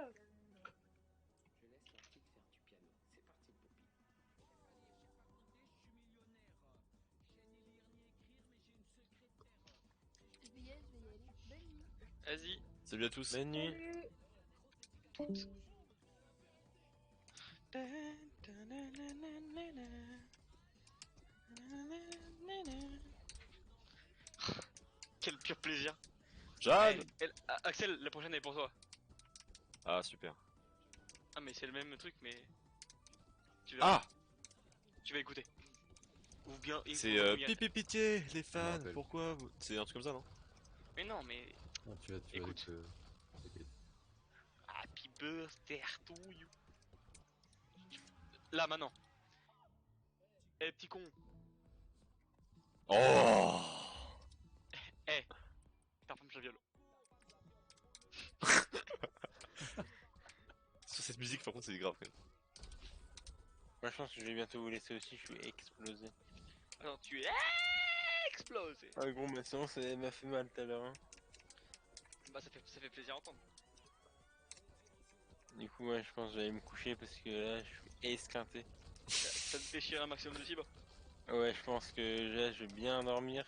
Je laisse la petite faire du piano. C'est parti, Poppy. Je vais y aller. Bonne nuit. Vas-y. Salut à tous. Bonne nuit. Quel pur plaisir. Jeanne. Axel, la prochaine est pour toi. Ah super. Ah mais c'est le même truc mais... Tu verras. Ah, Tu vas écouter. Ou bien... c'est pipi pitié les fans. rappelle. Pourquoi vous... C'est un truc comme ça non? Mais non mais... Non, tu vas Écoute. t'inquiète. Happy birthday to you. Là maintenant. Eh petit con. Oh. Eh. Ta femme je la viole. Sur cette musique par contre c'est grave quand même. Moi je pense que je vais bientôt vous laisser aussi, je suis explosé. Alors tu es explosé. Ah gros, ma séance elle m'a fait mal tout à l'heure. Hein. Bah ça fait plaisir à entendre. Du coup, ouais, je pense que j'allais me coucher parce que là je suis esquinté. Ça te déchire un maximum de fibres. Ouais, je pense que là je vais bien dormir.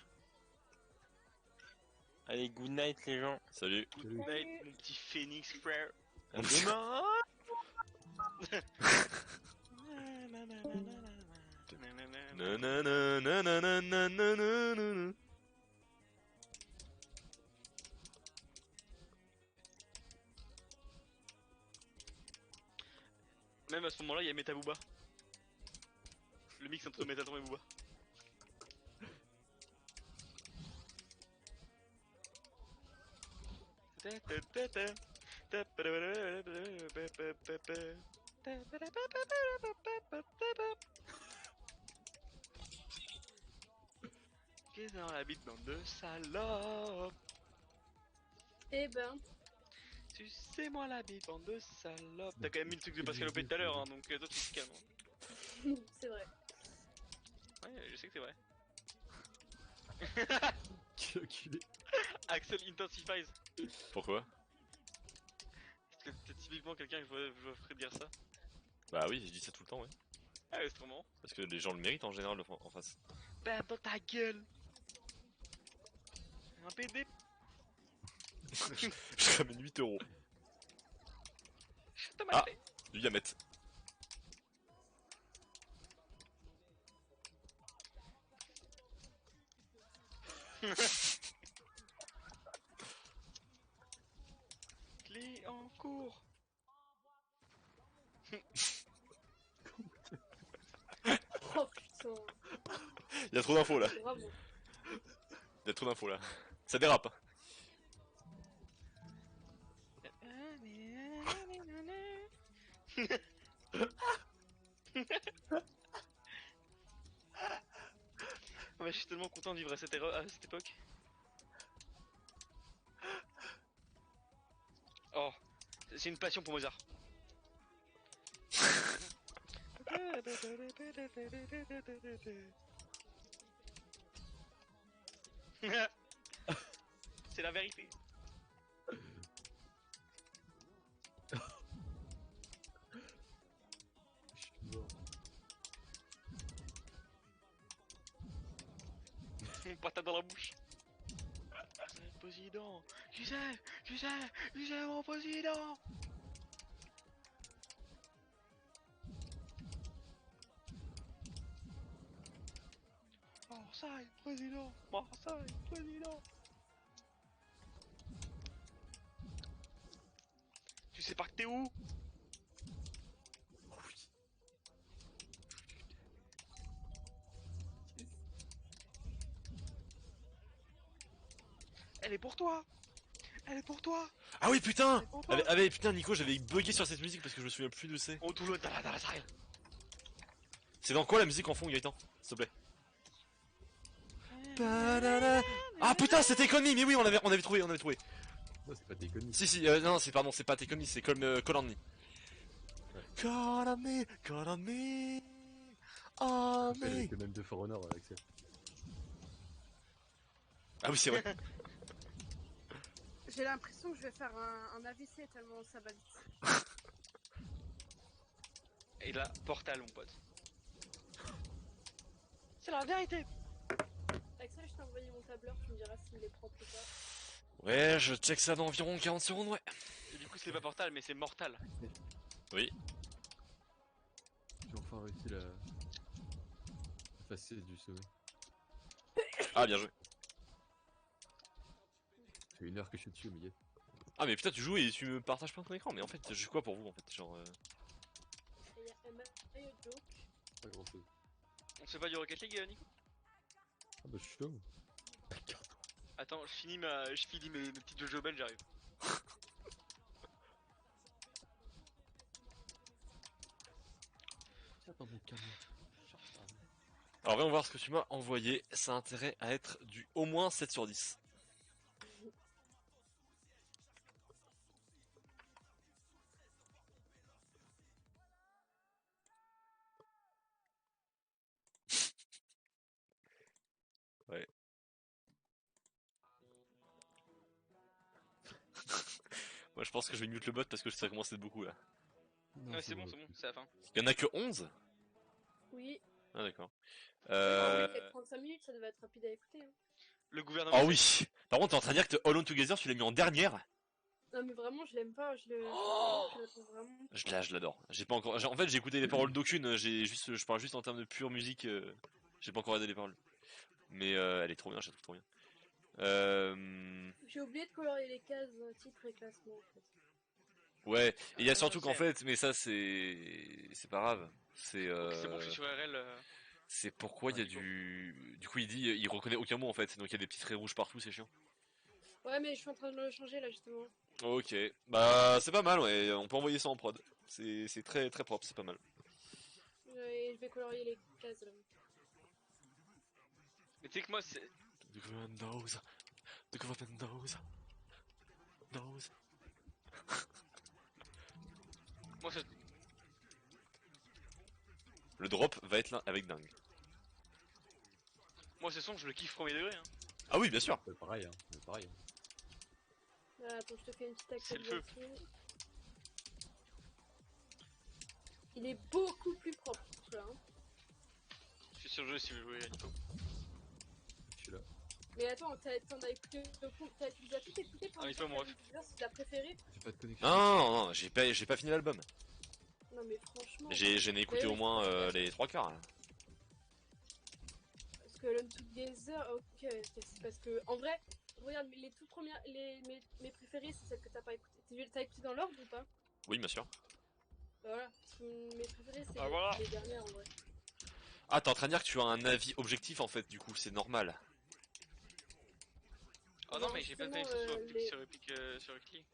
Allez, good night les gens. Salut. Good night mon petit phoenix frère. À demain. Nanananananananananana. Même à ce moment là il y a Metabooba. Le mix entre Metatron et Booba. Qu'est-ce dans la bite bande de salopes. Eh ben, Sucez-moi la bite bande de salopes. T'as quand même mis le truc de Pascal Opé tout à l'heure, hein, donc toi tu te calmes. c'est vrai. Ouais, je sais que c'est vrai. Quel enculé. Axel intensifies. Pourquoi? Parce que t'es typiquement quelqu'un que je ferais dire ça. Bah oui, je dis ça tout le temps ouais. Ah ouais, c'est trop marrant. Parce que les gens le méritent en général en face. Bah dans ta gueule. Un PD. Je ramène 8 euros. Je te Ah, fait. du Yamet. Clé en cours. Oh putain. Y'a trop d'infos là. Bravo. Y'a trop d'infos là. Ça dérape. Ouais, je suis tellement content de vivre à cette époque. Oh, c'est une passion pour Mozart. C'est la vérité. Je suis mort. Mon patate dans la bouche. C'est le président. Tu sais, mon président. Marseille, président. Marseille, président. Tu sais pas que t'es où? Elle est pour toi. Elle est pour toi. Ah oui putain. Elle est pour toi. Ah mais putain Nico, j'avais bugué sur cette musique parce que je me souviens plus de c'est. Oh tout le dans la salle. C'est dans quoi la musique en fond Gaëtan? S'il te plaît. Ah putain c'était Economy, mais oui on avait trouvé. Non, c'est pas tes conneries. Si non c'est pardon, c'est pas Economy, c'est Call on Me. Ouais. Call on me, call on me, on Elle me. avec le même de For Honor, Axel. Ah oui c'est vrai. J'ai l'impression que je vais faire un AVC tellement ça va vite. Et là, portal, mon pote. C'est la vérité. Axel, je t'ai envoyé mon tableur, tu me diras s'il est propre ou pas. Ouais, je check ça dans environ 40 secondes, ouais. Et du coup, c'est pas portal, mais c'est mortal. Oui. J'ai enfin réussi la facette du sommet. Ah, bien joué. Ça fait 1 heure que je suis dessus, mais yeah. Ah, mais putain, tu joues et tu me partages pas ton écran, mais en fait, je joue quoi pour vous en fait? Genre. Et il y a Emma et Joke. Pas grand chose. On se fait pas du Rocket League, Nico? Ah bah je suis chaud. Attends, je finis mes petites Jojo Bell, j'arrive. Tiens, dans mon camion. Alors, viens voir ce que tu m'as envoyé. Ça a intérêt à être du au moins 7 sur 10. Ouais. Moi, je pense que je vais mute le bot parce que ça commence à être beaucoup là. Ouais, c'est bon, c'est la fin. Il y en a que 11? Oui. Ah, d'accord. Ça fait 35 minutes, ça devait être rapide à écouter. Hein. Le gouvernement. Oh oui! Par contre, t'es en train de dire que All On Together, tu l'as mis en dernière? Non, mais vraiment, je l'aime pas. Je le trouve vraiment. Je l'adore. J'ai pas encore. En fait, j'ai écouté les paroles d'aucune. Je parle juste en termes de pure musique. J'ai pas encore regardé les paroles. Mais elle est trop bien, je la trouve trop bien. J'ai oublié de colorier les cases titre et classement en fait. Ouais, et il y a surtout c'est- qu'en fait, mais ça c'est pas grave. C'est C'est bon, je suis sur RL. c'est pourquoi il y a du coup il dit il reconnaît aucun mot en fait, donc il y a des petits traits rouges partout, c'est chiant. Ouais, mais je suis en train de le changer là justement. Ok, bah c'est pas mal, ouais, on peut envoyer ça en prod. C'est très très propre, c'est pas mal. Et je vais colorier les cases là. Mais tu sais que moi, c'est. The government knows. The government knows. Knows. Moi, c'est. Le drop va être là avec dingue. Moi, ce son, je le kiffe premier degré. Hein. Ah oui, bien sûr. C'est pareil, hein. C'est pareil. Attends, je te fais une petite C'est le feu. actualisation. Il est beaucoup plus propre celui-là. Hein. Je suis sur le jeu si vous voulez, Nico. Je suis là. Mais attends, t'en as écouté tu les as tout écouté Ah, mais pas mon ref. C'est ta préférée? J'ai pas de connexion. Non, j'ai pas fini l'album. Non mais franchement. J'en ai écouté Ouais, au moins ouais. les 3 quarts. Là. Parce que Alone Together, ok, c'est parce que en vrai, regarde, les toutes premières, mes préférées, c'est celles que t'as pas écoutées. T'as écouté dans l'ordre ou pas? Oui, bien sûr. Bah voilà, parce que mes préférées, c'est Ah, voilà. les dernières en vrai. Ah, t'es en train de dire que tu as un avis objectif en fait, du coup, c'est normal. Oh non, mais j'ai pas de justement, connexion sur Epic sur Rocket League.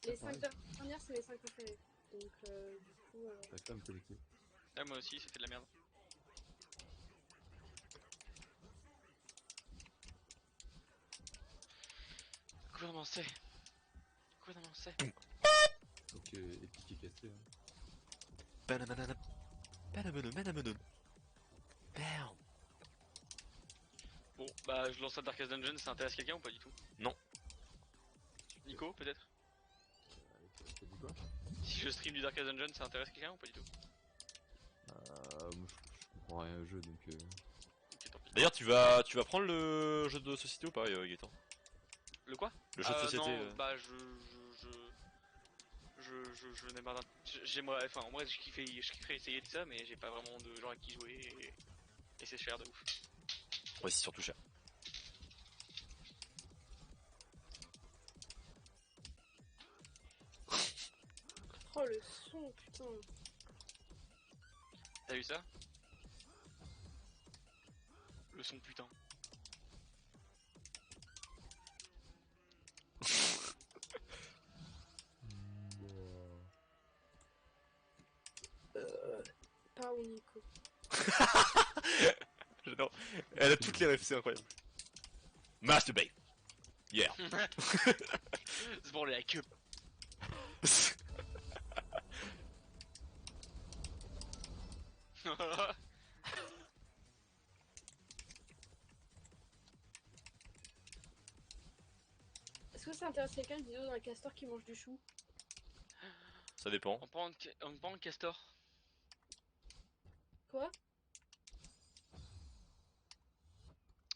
Les 5 dernières, c'est mes 5 préférées. Donc du coup. J'arrive pas à me connecter. Ah, moi aussi, ça fait de la merde. Gouvernement c'est. Gouvernement c'est. Donc Epic est cassé. Hein. Bananana. Bananana. Bam. Bon, bah, je lance un Darkest Dungeon, ça intéresse quelqu'un ou pas du tout? Non. Nico, peut-être? T'as dit quoi? Si je stream du Darkest Dungeon, ça intéresse quelqu'un ou pas du tout? Moi je comprends rien au jeu donc. Ok, tant pis. D'ailleurs, tu vas prendre le jeu de société ou pas, Gaëtan? Le quoi? Le jeu de société. Non, bah, je n'ai marre d'un. J'aimerais. Enfin, en vrai, je kifferais essayer de ça, mais j'ai pas vraiment de gens à qui jouer et c'est cher de ouf. Ouais, c'est surtout cher. Oh le son, putain. T'as vu ça? Le son putain. Pas au Nico. J'adore. Elle a toutes les refs, c'est incroyable. Masturbate. Yeah. C'est pour la queue. Est-ce que que ça intéresse quelqu'un une vidéo d'un castor qui mange du chou? Ça dépend. On prend le castor. Quoi?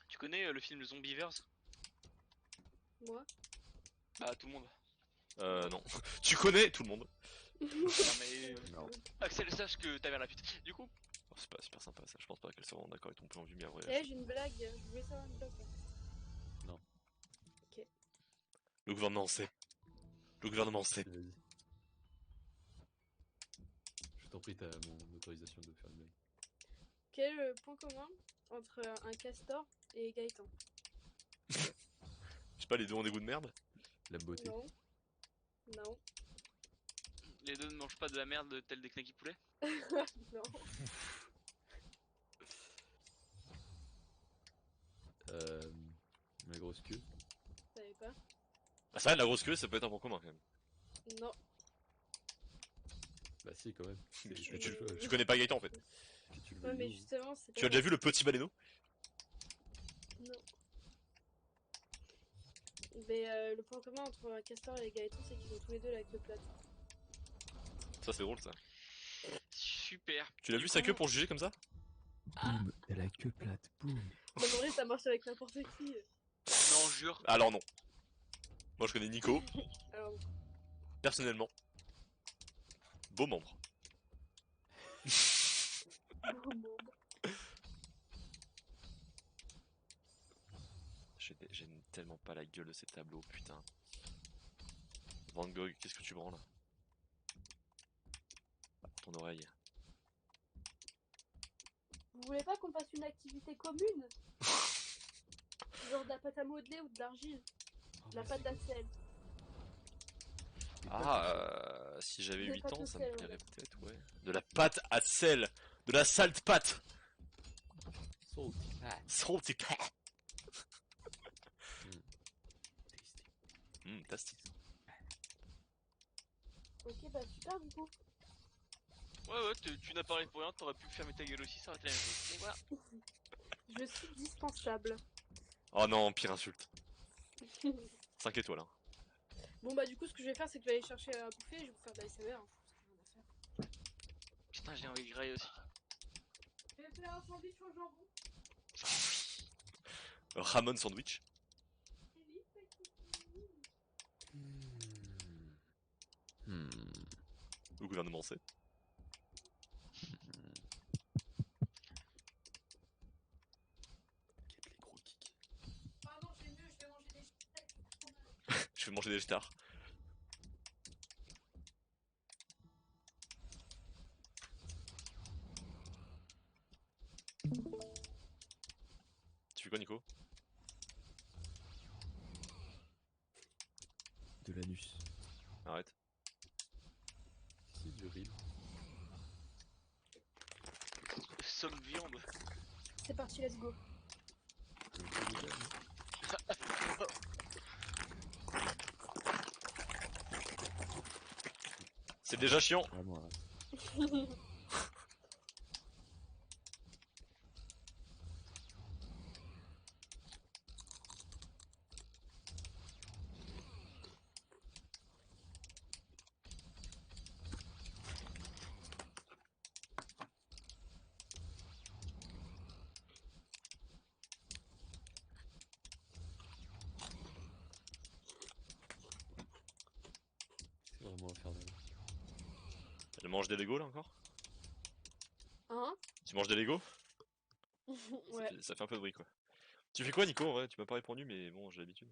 Tu connais le film Zombievers? Moi? Ah, tout le monde. Non. Tu connais tout le monde. Non mais Non. Axel, sache que ta mère la pute. Du coup, Oh, c'est pas super sympa ça, je pense pas qu'elle soit vraiment d'accord avec ton point de vue, mais après. Eh, j'ai une blague, je voulais savoir une blague. Le gouvernement sait. Le gouvernement sait. Vas-y. Je t'en prie, t'as mon autorisation de faire une blague. Quel est le point commun entre un castor et Gaëtan? Je sais pas, les deux ont des goûts de merde. La beauté. Non. Non. les deux ne mangent pas de la merde telle des knacky poulets. Non. La grosse queue. Je savais pas. Ah, ça, la grosse queue, ça peut être un point commun quand même. Non. Bah si, quand même. Tu connais pas Gaëtan en fait. Que tu le Ouais, veuilles mais ou non. justement, c'est Tu as déjà vu le petit baleineau? Non. Mais le point commun entre un castor et Gaëtan, c'est qu'ils ont tous les deux la queue plate. Ça, c'est drôle ça. Super. Tu l'as Du vu sa coup, queue pour juger comme ça? Boum, elle a la queue plate, boum. Mais en vrai, ça marche avec n'importe qui. Non, jure. Alors non. Moi je connais Nico, Alors, personnellement. Beau membre. bon. J'aime tellement pas la gueule de ces tableaux, putain. Van Gogh, qu'est-ce que tu branles? Ton oreille. Vous voulez pas qu'on fasse une activité commune? Genre de la pâte à modeler ou de l'argile? Oh, De la mais pâte c'est d'axel. Ah, si j'avais Des 8 pâtes ans, au ça me sel, plairait voilà. peut-être, ouais. De la pâte à sel. De la salte pâte. salty. Salty cat. Tasty. Tasty. Ok, bah super du coup. Ouais, tu n'as parlé pour rien, t'aurais pu fermer ta gueule aussi, ça aurait été la même chose. Et voilà. Je suis dispensable. Oh non, pire insulte. 5 étoiles, hein. Bon bah du coup, ce que je vais faire, c'est que je vais aller chercher à bouffer et je vais vous faire de la SMR. Hein. Ça, rien à faire. Putain, j'ai envie de grailler aussi. Je vais faire un sandwich au jambon. Ramon sandwich. Hmm. Le gouvernement sait. Quête les gros kicks. Pardon, je vais mieux, je vais manger des steaks. Je vais manger des stars. Tu fais quoi, Nico? De l'anus. Arrête. Si, du rib. Somme viande. C'est parti, let's go. C'est déjà chiant. Vraiment, arrête. C'est vraiment infernal. Elle mange des Lego là encore? Hein? Tu manges des Lego? Ouais. Ça fait un peu de bruit quoi. Tu fais quoi, Nico? En vrai, tu m'as pas répondu, mais bon, j'ai l'habitude.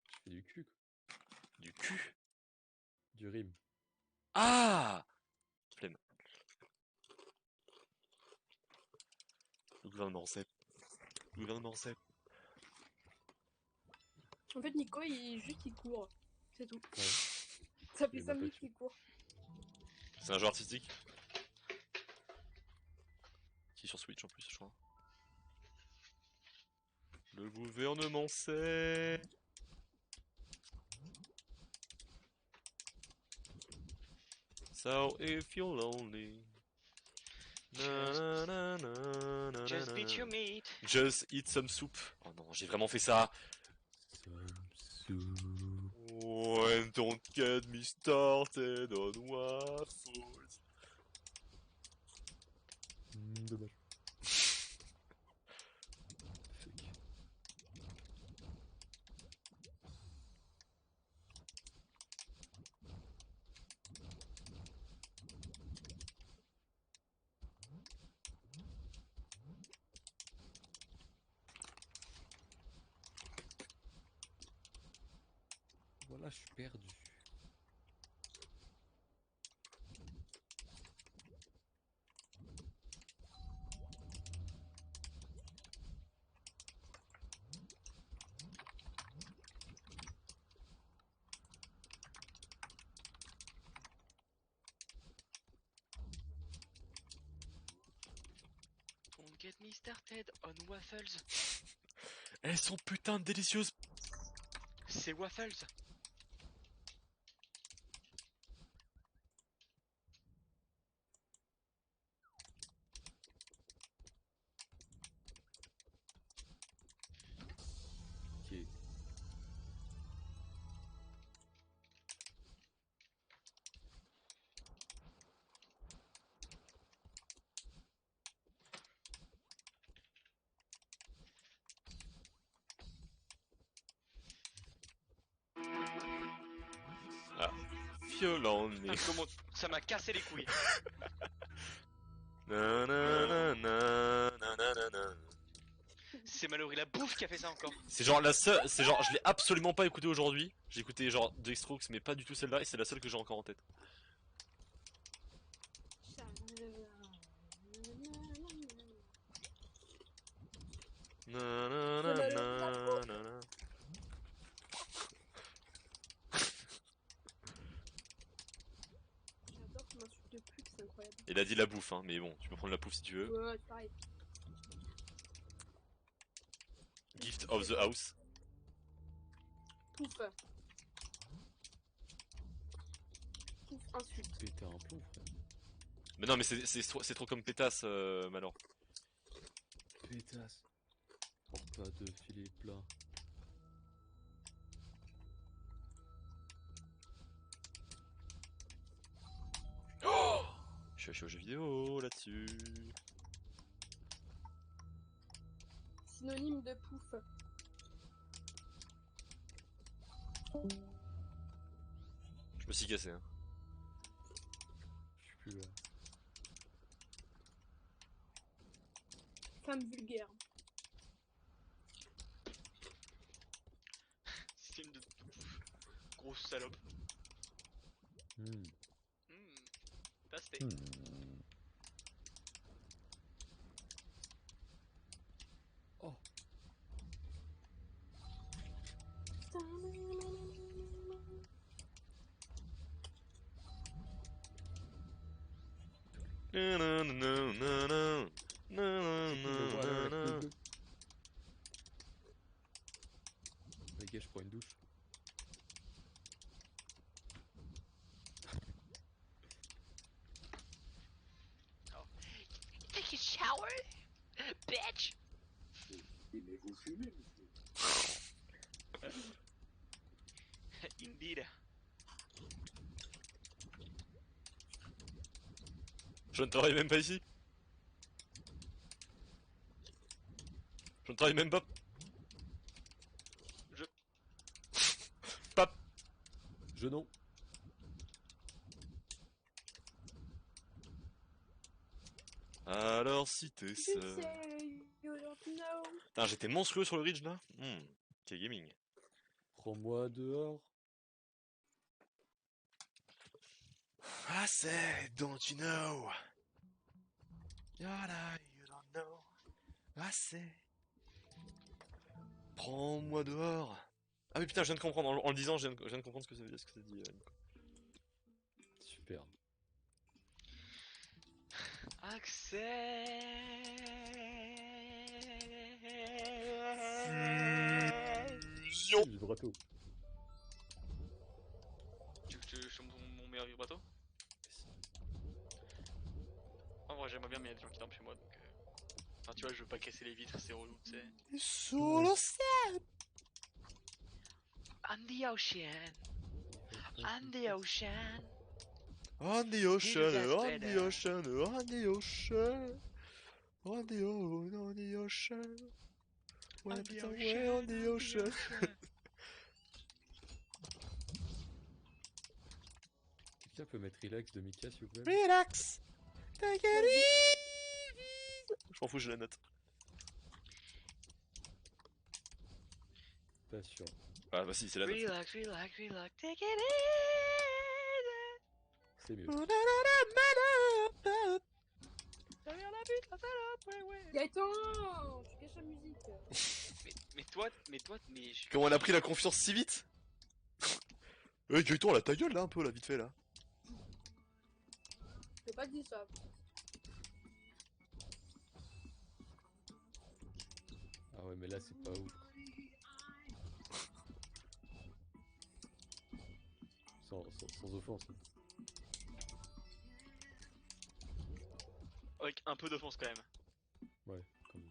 Je fais du cul, quoi. Du cul? Du rime. Ah! Flemme. Le gouvernement sait. Le gouvernement sait. En fait, Nico, il court. C'est tout. Ouais. Ça fait Il est 5 même pas minutes tué. qu'il court. C'est un jeu artistique? Qui est sur Switch en plus, je crois. Le gouvernement sait. So if you're lonely. Na, na, na, na, Just na, beat na. your meat. Just eat some soup. Oh non, j'ai vraiment fait ça. Some soup. Oh, and don't get me started on waffles. Dommage. Fake. Voilà, je suis perdu. Don't get me started on waffles. Elles sont putain de délicieuses. C'est waffles. Ok. Violent Putain, comment ça m'a cassé les couilles. C'est malheureux la bouffe qui a fait ça encore. C'est genre la seule, c'est genre je l'ai absolument pas écouté aujourd'hui. J'ai écouté genre The Strokes mais pas du tout celle-là et c'est la seule que j'ai encore en tête. J'adore ton insulte de pute, c'est incroyable. Il a dit la bouffe hein, mais bon, tu peux prendre la bouffe si tu veux. Ouais, c'est pareil. Gift of the house. Pouf. Pouf, insulte. Péter un plomb, frère. Mais non mais c'est trop comme pétasse Malor. Pétasse. Porte pas de filet plat. Je suis aux jeux vidéo là-dessus. Synonyme de pouf. Je me suis cassé hein. Je suis plus là. Femme vulgaire. Style de grosse salope. Hmm. Tasté. Oh. Les gars, je prends une douche. Take a shower, bitch. Mais vous fumez, monsieur. Indeed. Je ne travaille même pas ici. Je ne travaille même pas. Pape. Je non. Alors si t'es You seul. say you don't know. Putain, j'étais monstrueux sur le Ridge là. Quel gaming. Prends-moi dehors. I said, don't you know? Yada, you don't know. I said. Prends-moi dehors. Ah mais putain, je viens de comprendre. En le disant, je viens de comprendre ce que ça veut dire, ce que ça dit. Nico. Super. Fusion. Vibrato. Tu veux que je chante mon meilleur vibrato? En vrai j'aimerais bien mais il y a des gens qui dorment chez moi donc enfin tu vois je veux pas casser les vitres, c'est relou tu sais. Solo set. On the ocean. On the ocean. On the ocean, Jesus on the better. ocean, on the ocean. On the ocean. When it's away on the ocean. Quelqu'un peut mettre relax de Mika s'il vous plaît? Relax. Take it easy. Je m'en fous, j'ai la note. Pas sûr. Ah bah si, c'est la note. Relax, relax, relax, take it easy. C'est mieux. Gaëtan, tu caches la musique. Mais je... Comment on a pris la confiance si vite? Eh Gaëtan, là ta gueule là un peu là, vite fait là. J'ai pas dit ça. Ah ouais, mais là c'est pas ouf. Sans offense. Avec un peu d'offense quand même. Ouais, quand même.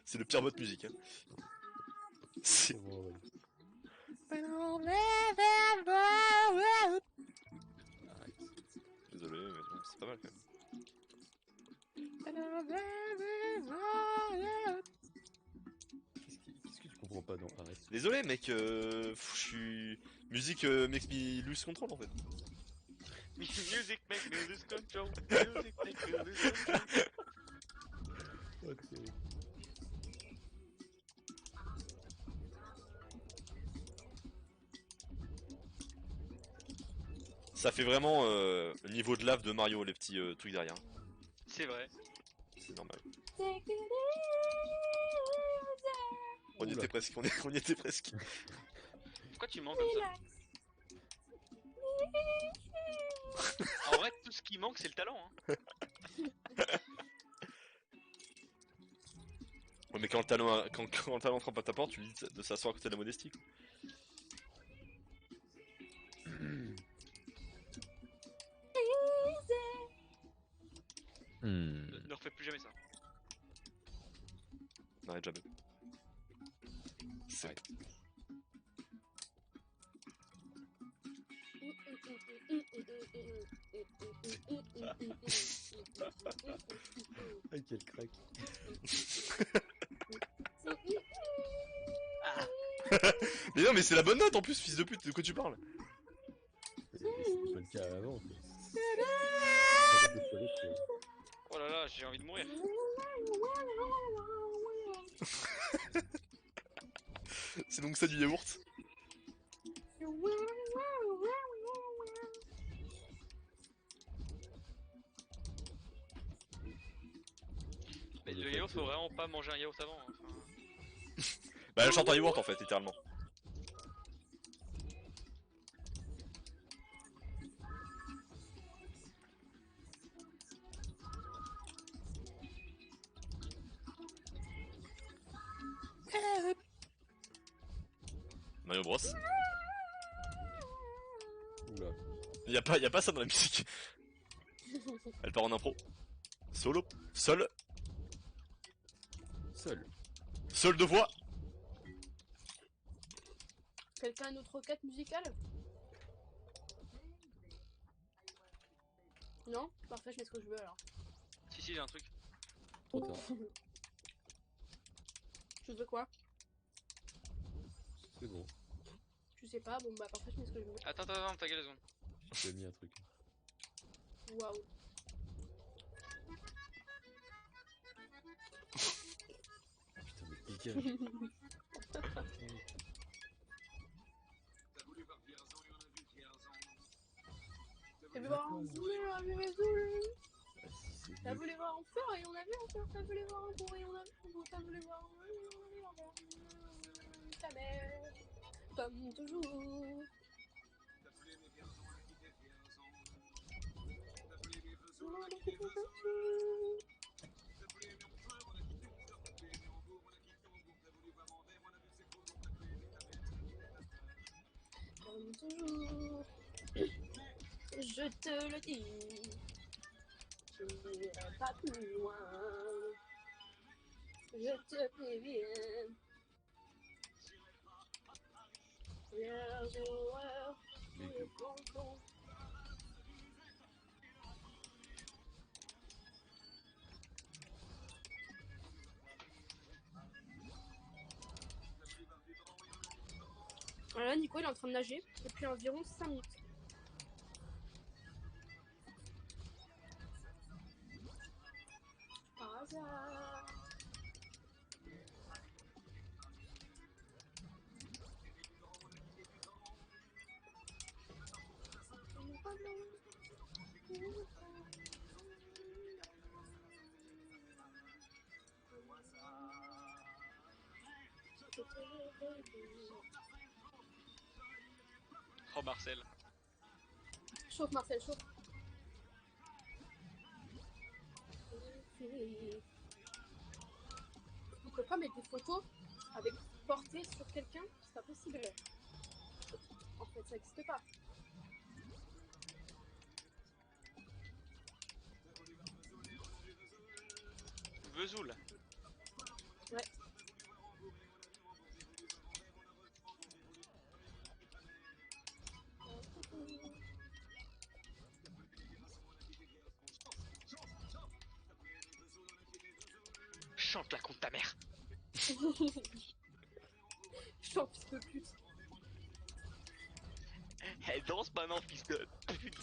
C'est le pire mode musique. Hein. C'est... C'est bon, ouais. Arrête. Désolé, mais bon, c'est pas mal quand même. Qu'est-ce que tu comprends pas dans Arrête? Désolé mec, je suis... Musique makes me lose control en fait. Music make me lose control. Music make me lose control. Oh, terrible. Ça fait vraiment le niveau de lave de Mario, les petits trucs derrière. C'est vrai. C'est normal. Take it easy. On y Oula. était presque, on y était presque. Pourquoi tu mens comme ça? Relax. En vrai, tout ce qui manque, c'est le talent. Hein. Ouais, mais quand le talent, quand le talent frappe à ta porte, tu lui dis de s'asseoir à côté de la modestie. Quoi. Ne refais plus jamais ça. N'arrête jamais. C'est... Ah, quel crack. Ah. Mais non, mais c'est la bonne note en plus, fils de pute, de quoi tu parles? C'était pas le cas avant. Quoi. Oh là là, j'ai envie de mourir. C'est donc ça du yaourt? Mais le yaourt, faut vraiment pas manger un yaourt avant. Hein. Enfin... Bah elle chante un yaourt en fait, littéralement. Mario Bros. Oula. Y a pas ça dans la musique. Elle part en impro. Solo. Seul. Seul. Seul de voix. Quelqu'un a une autre requête musicale? Non? Parfait, je mets ce que je veux alors. Si, j'ai un truc. Trop tard. Tu veux quoi? C'est bon. Je sais pas, bon bah parfait, je mets ce que je veux. Attends, t'as raison. J'ai mis un truc. Waouh. Putain, mais dégage. T'as voulu voir un feu et on a vu les jours. T'as voulu voir un feu et on a vu un feu. T'as voulu voir un bourg et on a vu un bourg. T'as voulu voir un feu et on a vu un feu. Ta mère, comme toujours. Comme toujours, je te le dis, je n'irai pas plus loin. Je te préviens. Vierge horreur, Mais et fantôme. Voilà, Nico il est en train de nager depuis environ 5 minutes. Par hasard. Oh Marcel. Chauffe Marcel, chauffe. On peut pas mettre des photos avec portée sur quelqu'un, c'est pas possible. En fait, ça n'existe pas. Vesoul. Ouais. Chante la contre ta mère. Chante, fils de pute. Elle danse maintenant, fils de pute.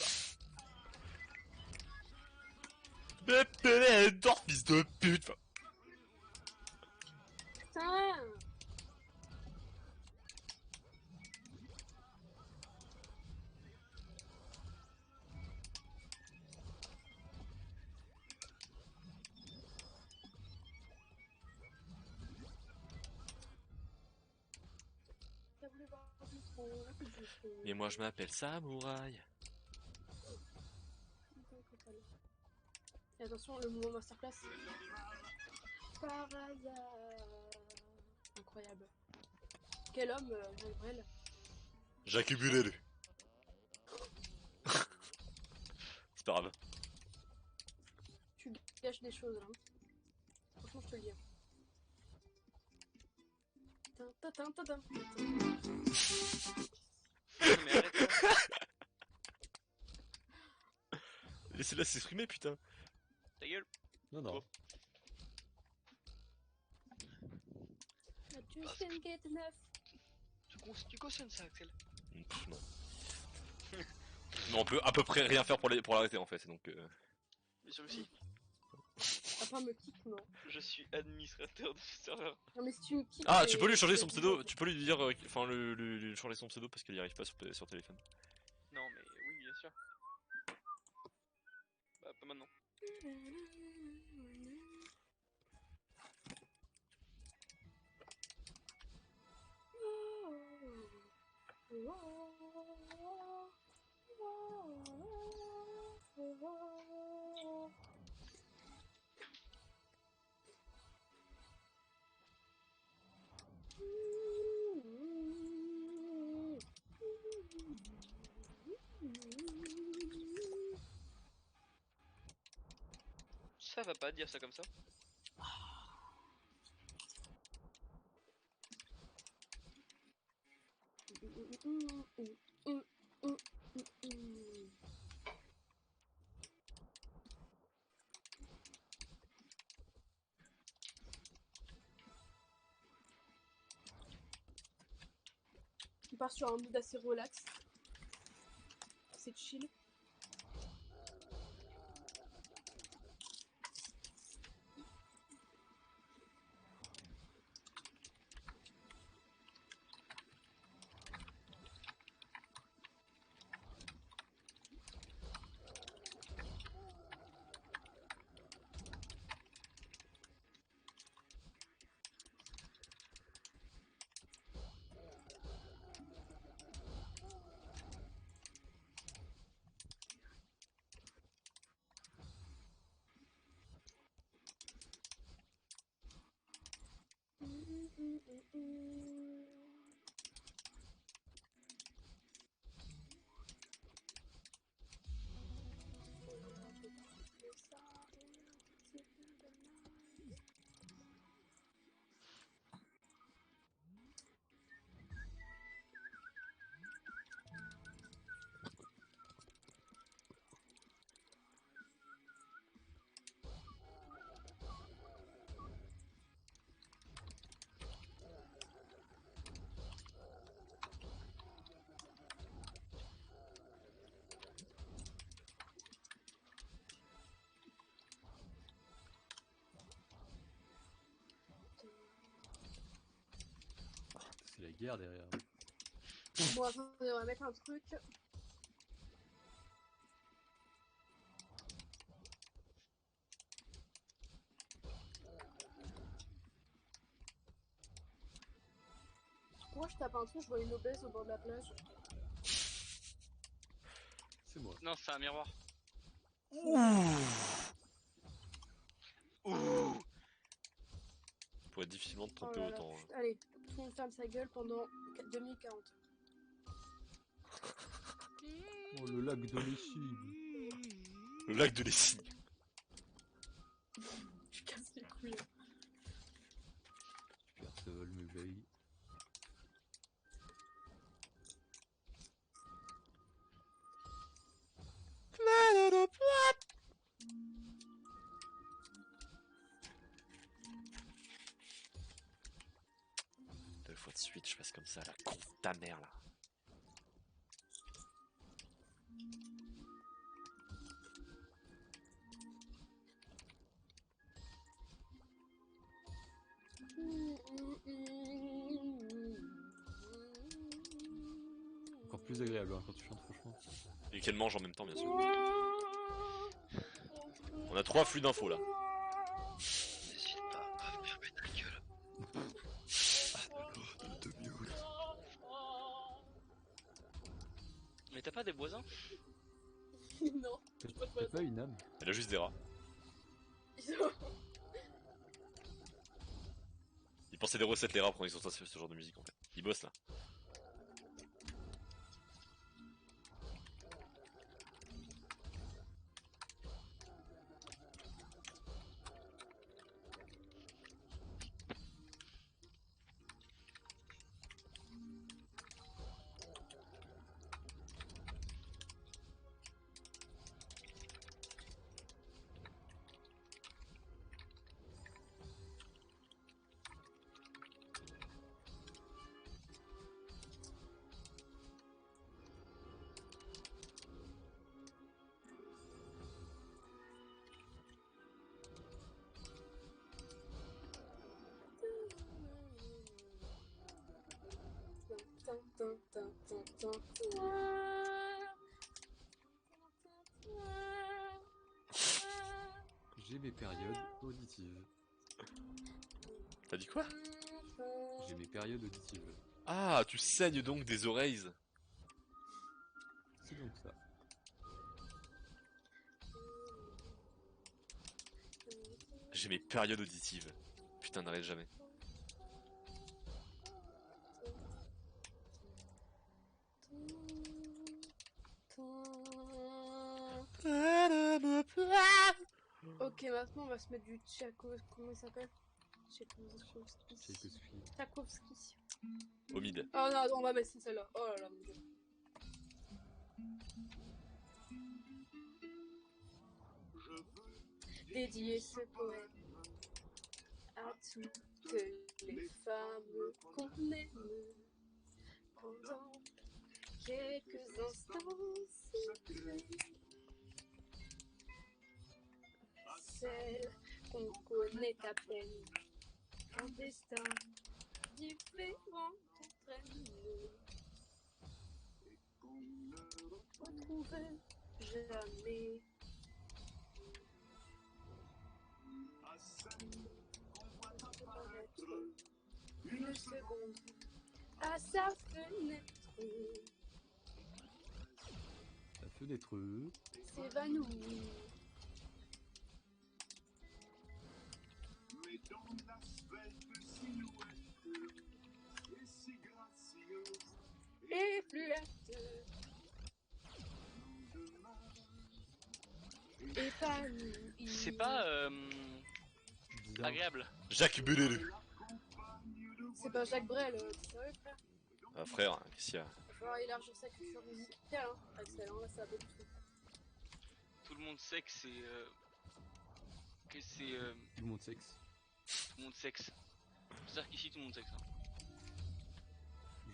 Dors, fils de pute. Putain. T'as voulu voir du front, la coupe du front. Et moi je m'appelle Samouraï. Et attention, le mouvement masterclass. Par hasard. Incroyable. Quel homme, Jean Brel. Jacques Bulel. C'est pas grave. Tu gâches des choses, hein. Franchement, je te le dis. Tintin. Mais arrête. Laissez-la s'exprimer, putain. Ta gueule. Non, non. Oh. I just can't get enough. Tu cautionnes ça, Axel. Pff, non. Non, on peut à peu près rien faire pour l'arrêter en fait, donc. Mais sûr que si. À part me kick, non. Je suis administrateur de ce serveur. Non, mais si tu me kicks. Ah, tu peux lui changer son pseudo, tu peux lui dire, enfin, lui changer son pseudo parce qu'il n'y arrive pas sur téléphone. Non, mais oui, bien sûr. Bah, pas maintenant. Ça va pas dire ça comme ça. On part sur un mood assez relax. C'est chill. C'est la guerre derrière. Bon, attendez, on va mettre un truc. Pourquoi je tape un truc, je vois une obèse au bord de la plage. C'est moi. Non, c'est un miroir. Ouh. Ouh. On pourrait difficilement te Oh tromper là là, autant. putain, allez, tout le monde ferme sa gueule pendant 2 minutes 40. Oh, le lac de Lessig. Le lac de Lessig. Je casse les couilles. Perceval me veille. Deux fois de suite, je passe comme ça, la con de ta mère là. Encore plus agréable hein, quand tu chantes, franchement. Et qu'elle mange en même temps, bien sûr. On a 3 flux d'infos là. N'hésite pas à fermer ta gueule. Mais t'as pas des voisins? Non, T'as pas une âme? Elle a juste des rats. Ils pensaient des recettes les rats quand ils ont fait ce genre de musique en fait. Ils bossent là. J'ai mes périodes auditives. T'as dit quoi? J'ai mes périodes auditives. Ah, tu saignes donc des oreilles. C'est donc ça. J'ai mes périodes auditives. Putain, n'arrête jamais. Ok, maintenant on va se mettre du Tchaikovsky. Comment il s'appelle? Tchaikovsky. Tchaikovsky. Homide. Oh non, on va mettre celle-là. Oh là là, mon dieu. Dédier ce poème à toutes les femmes qu'on aime pendant quelques instants secrets. Celles qu'on connaît à peine, un destin différent entraîne et qu'on ne retrouverait jamais. À celle qu'on voit apparaître une seconde à sa fenêtre La fenêtre. s'évanouit. Mais dans la svelte silhouette et fluette. Épanoui. C'est pas Bizarre. agréable. Jacques Belelu. C'est pas Jacques Brel, t'es sérieux, frère? Ah frère, qu'est-ce qu'il y a? Il va falloir élargir sa culture musicale, hein. Axel, hein, là, ça va pas du tout. Tout le monde sait que c'est. Tout le monde sexe. Tout le monde sexe. C'est-à-dire qu'ici tout le monde sexe. Hein.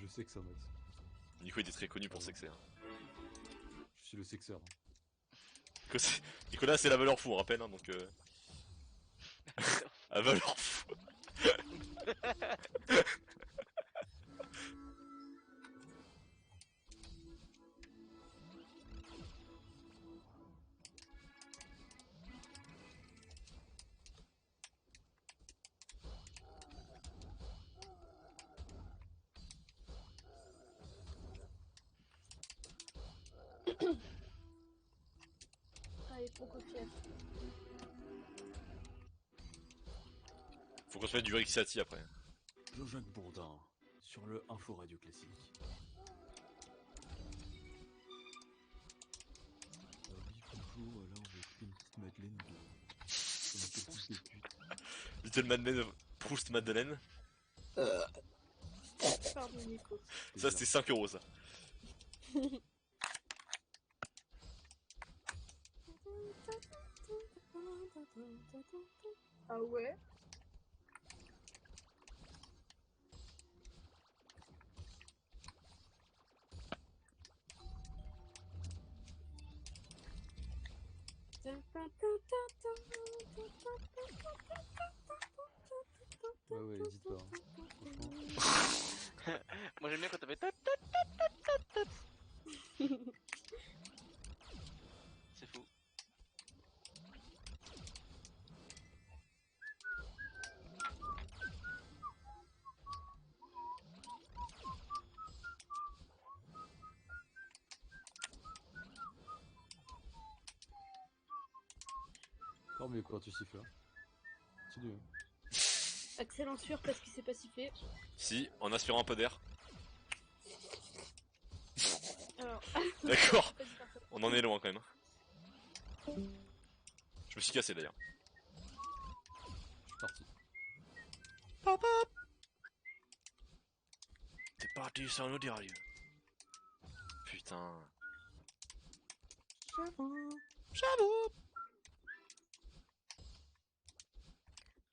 Je sais que ça, Max. Nico était très connu pour sexer. Hein. Je suis le sexeur. Nicolas, c'est la valeur fou, on rappelle, hein, donc. La valeur fou. Allez, Prokofiev. Faut qu'on se mette du Rixati après. Jean-Jacques Bourdin, sur le Info Radio Classique. Oui, bonjour, là on va écouter une petite Madeleine de... Une petite de pute. Little Madeleine, Proust Madeleine. Pardon, Nico. Ça, c'était 5 euros, ça. Ah ouais? Ouais, hésite pas. Hein. Franchement. Moi j'aime bien quand t'avais C'est fou. Non, mais quand tu siffles là. C'est dur. Axel en sueur parce qu'il s'est pas sifflé. Si, en aspirant un peu d'air. Alors, D'accord. vas-y, parfait. On en est loin quand même. Je me suis cassé d'ailleurs. Je suis parti. T'es parti sans nous dire adieu. Putain.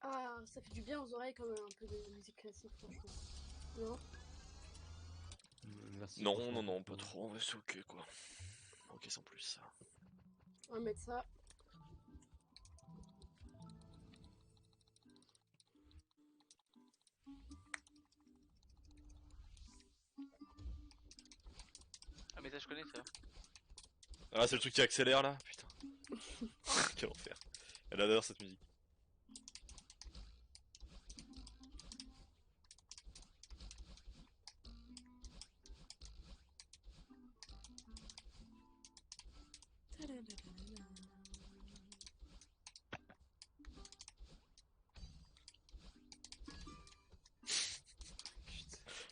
Ah, ça fait du bien aux oreilles quand même, un peu de musique classique, franchement. Non? Merci. Non, franchement. non, non, pas trop. C'est ok quoi. Ok, sans plus ça. On va mettre ça. Ah mais ça je connais ça. Ah, c'est le truc qui accélère là. Putain. Quel enfer. Elle adore cette musique.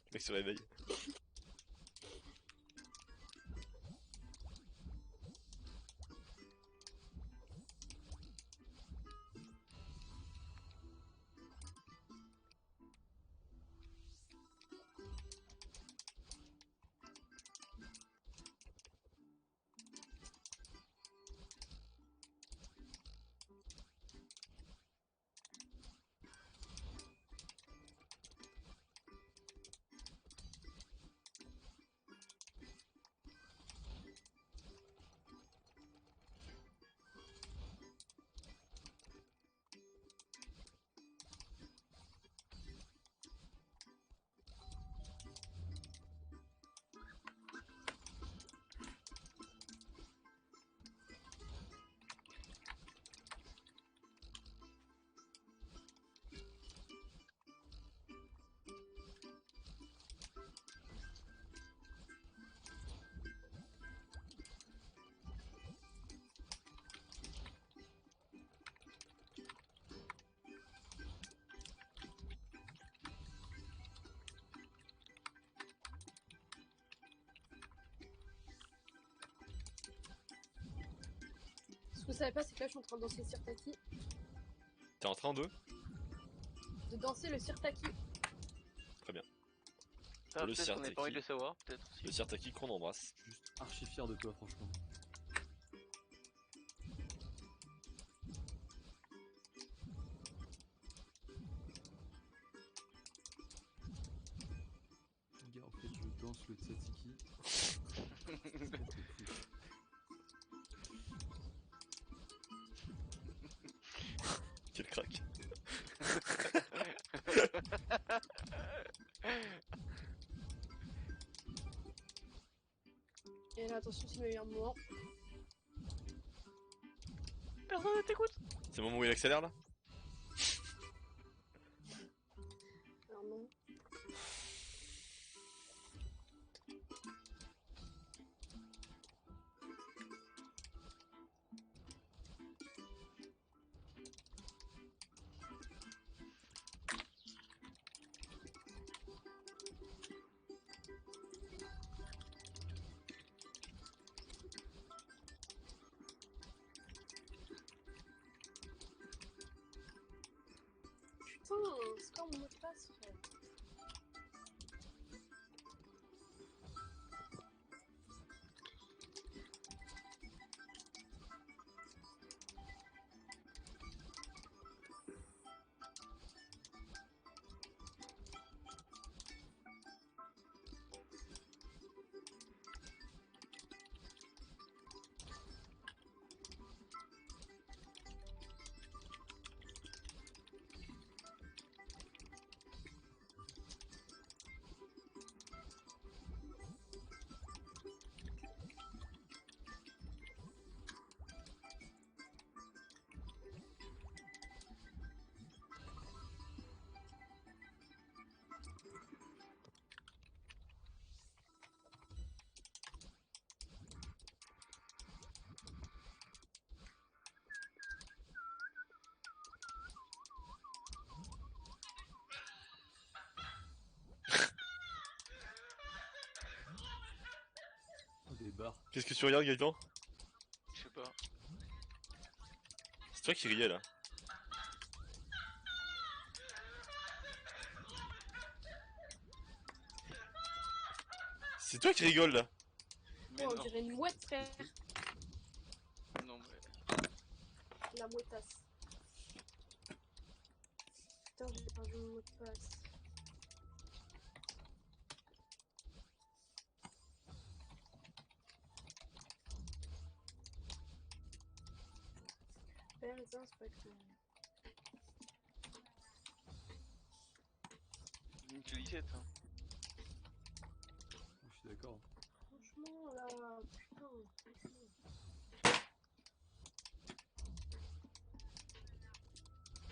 Le mec se réveille. vous savez pas, c'est que là je suis en train de danser le sirtaki. T'es en train de De danser le sirtaki. Ah, Le peut-être qu'on n'avait pas envie de le Sirtaki. savoir, peut-être aussi. Le Sirtaki qu'on embrasse. Juste archi fier de toi, franchement. Gars, en fait, je danse le tzatziki. Quel crack. Et là, attention, c'est le meilleur moment. Personne ne t'écoute. C'est le moment où il accélère là? Alors non. Putain, c'est quoi mon mot de passe, frère? Oh, des barres. Qu'est-ce que tu regardes, Gaëtan? Je sais pas. C'est toi qui riais là. C'est toi qui rigole là. Mais Oh, on non. dirait une mouette, frère. Non, mais. La mouettasse. Putain, j'ai perdu mon mot de passe. Faire les inspecteurs. Une sollicite, hein. Je suis d'accord. Franchement, là, putain, franchement.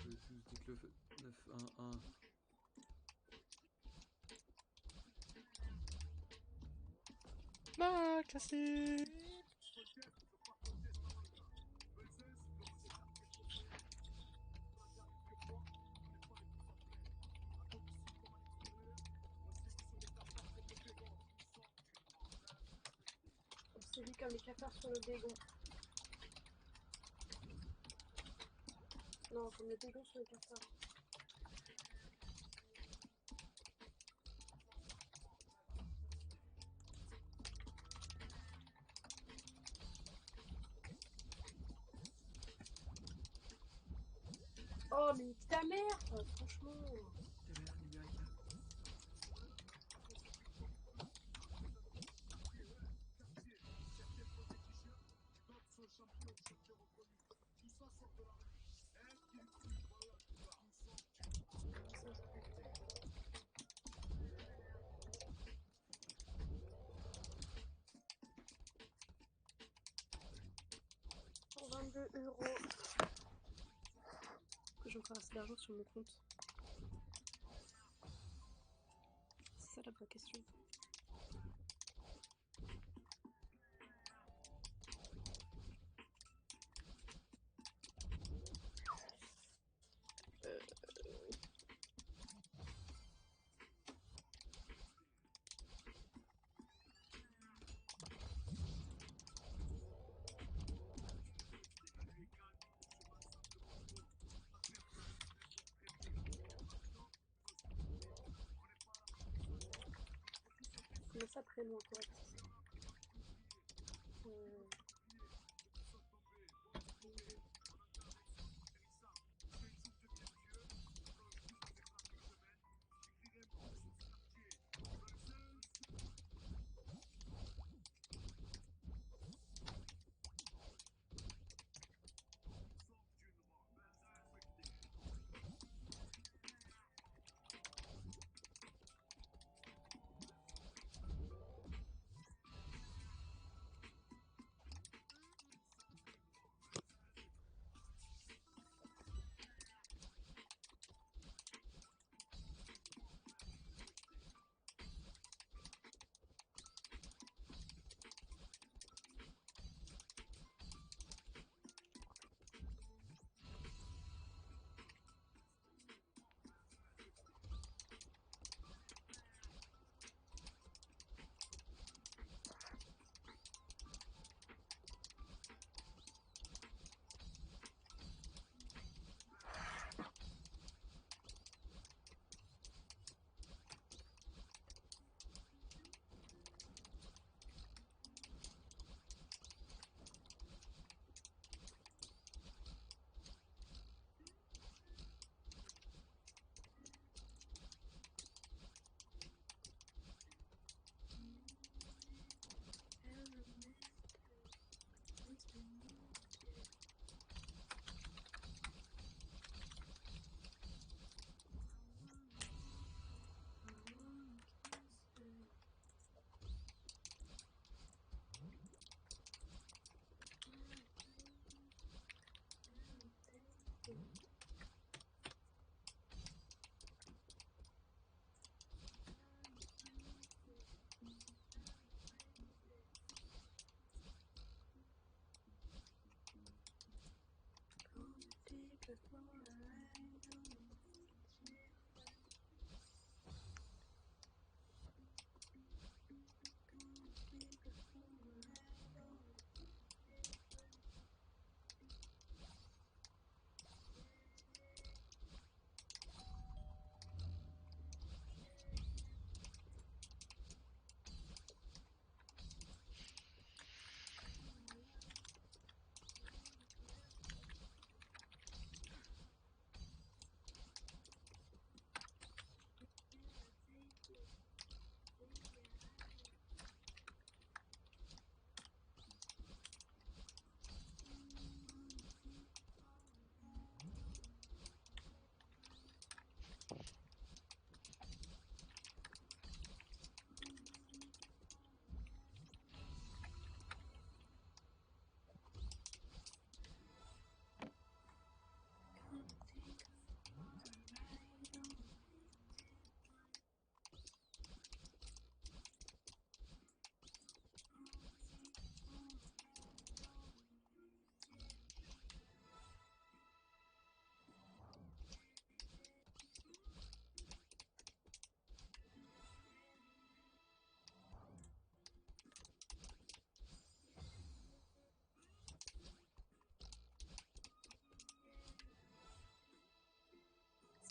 12, 19, 9, 1, 1. Ma cassé. On s'est vu comme les cafards sur le dégon. Non, comme le dégon sur le cafard. Oh, mais nique ta mère, quoi, franchement. Pour 22 €. J'ai encore assez d'argent sur mon compte. C'est ça la vraie question. ça prénom correct.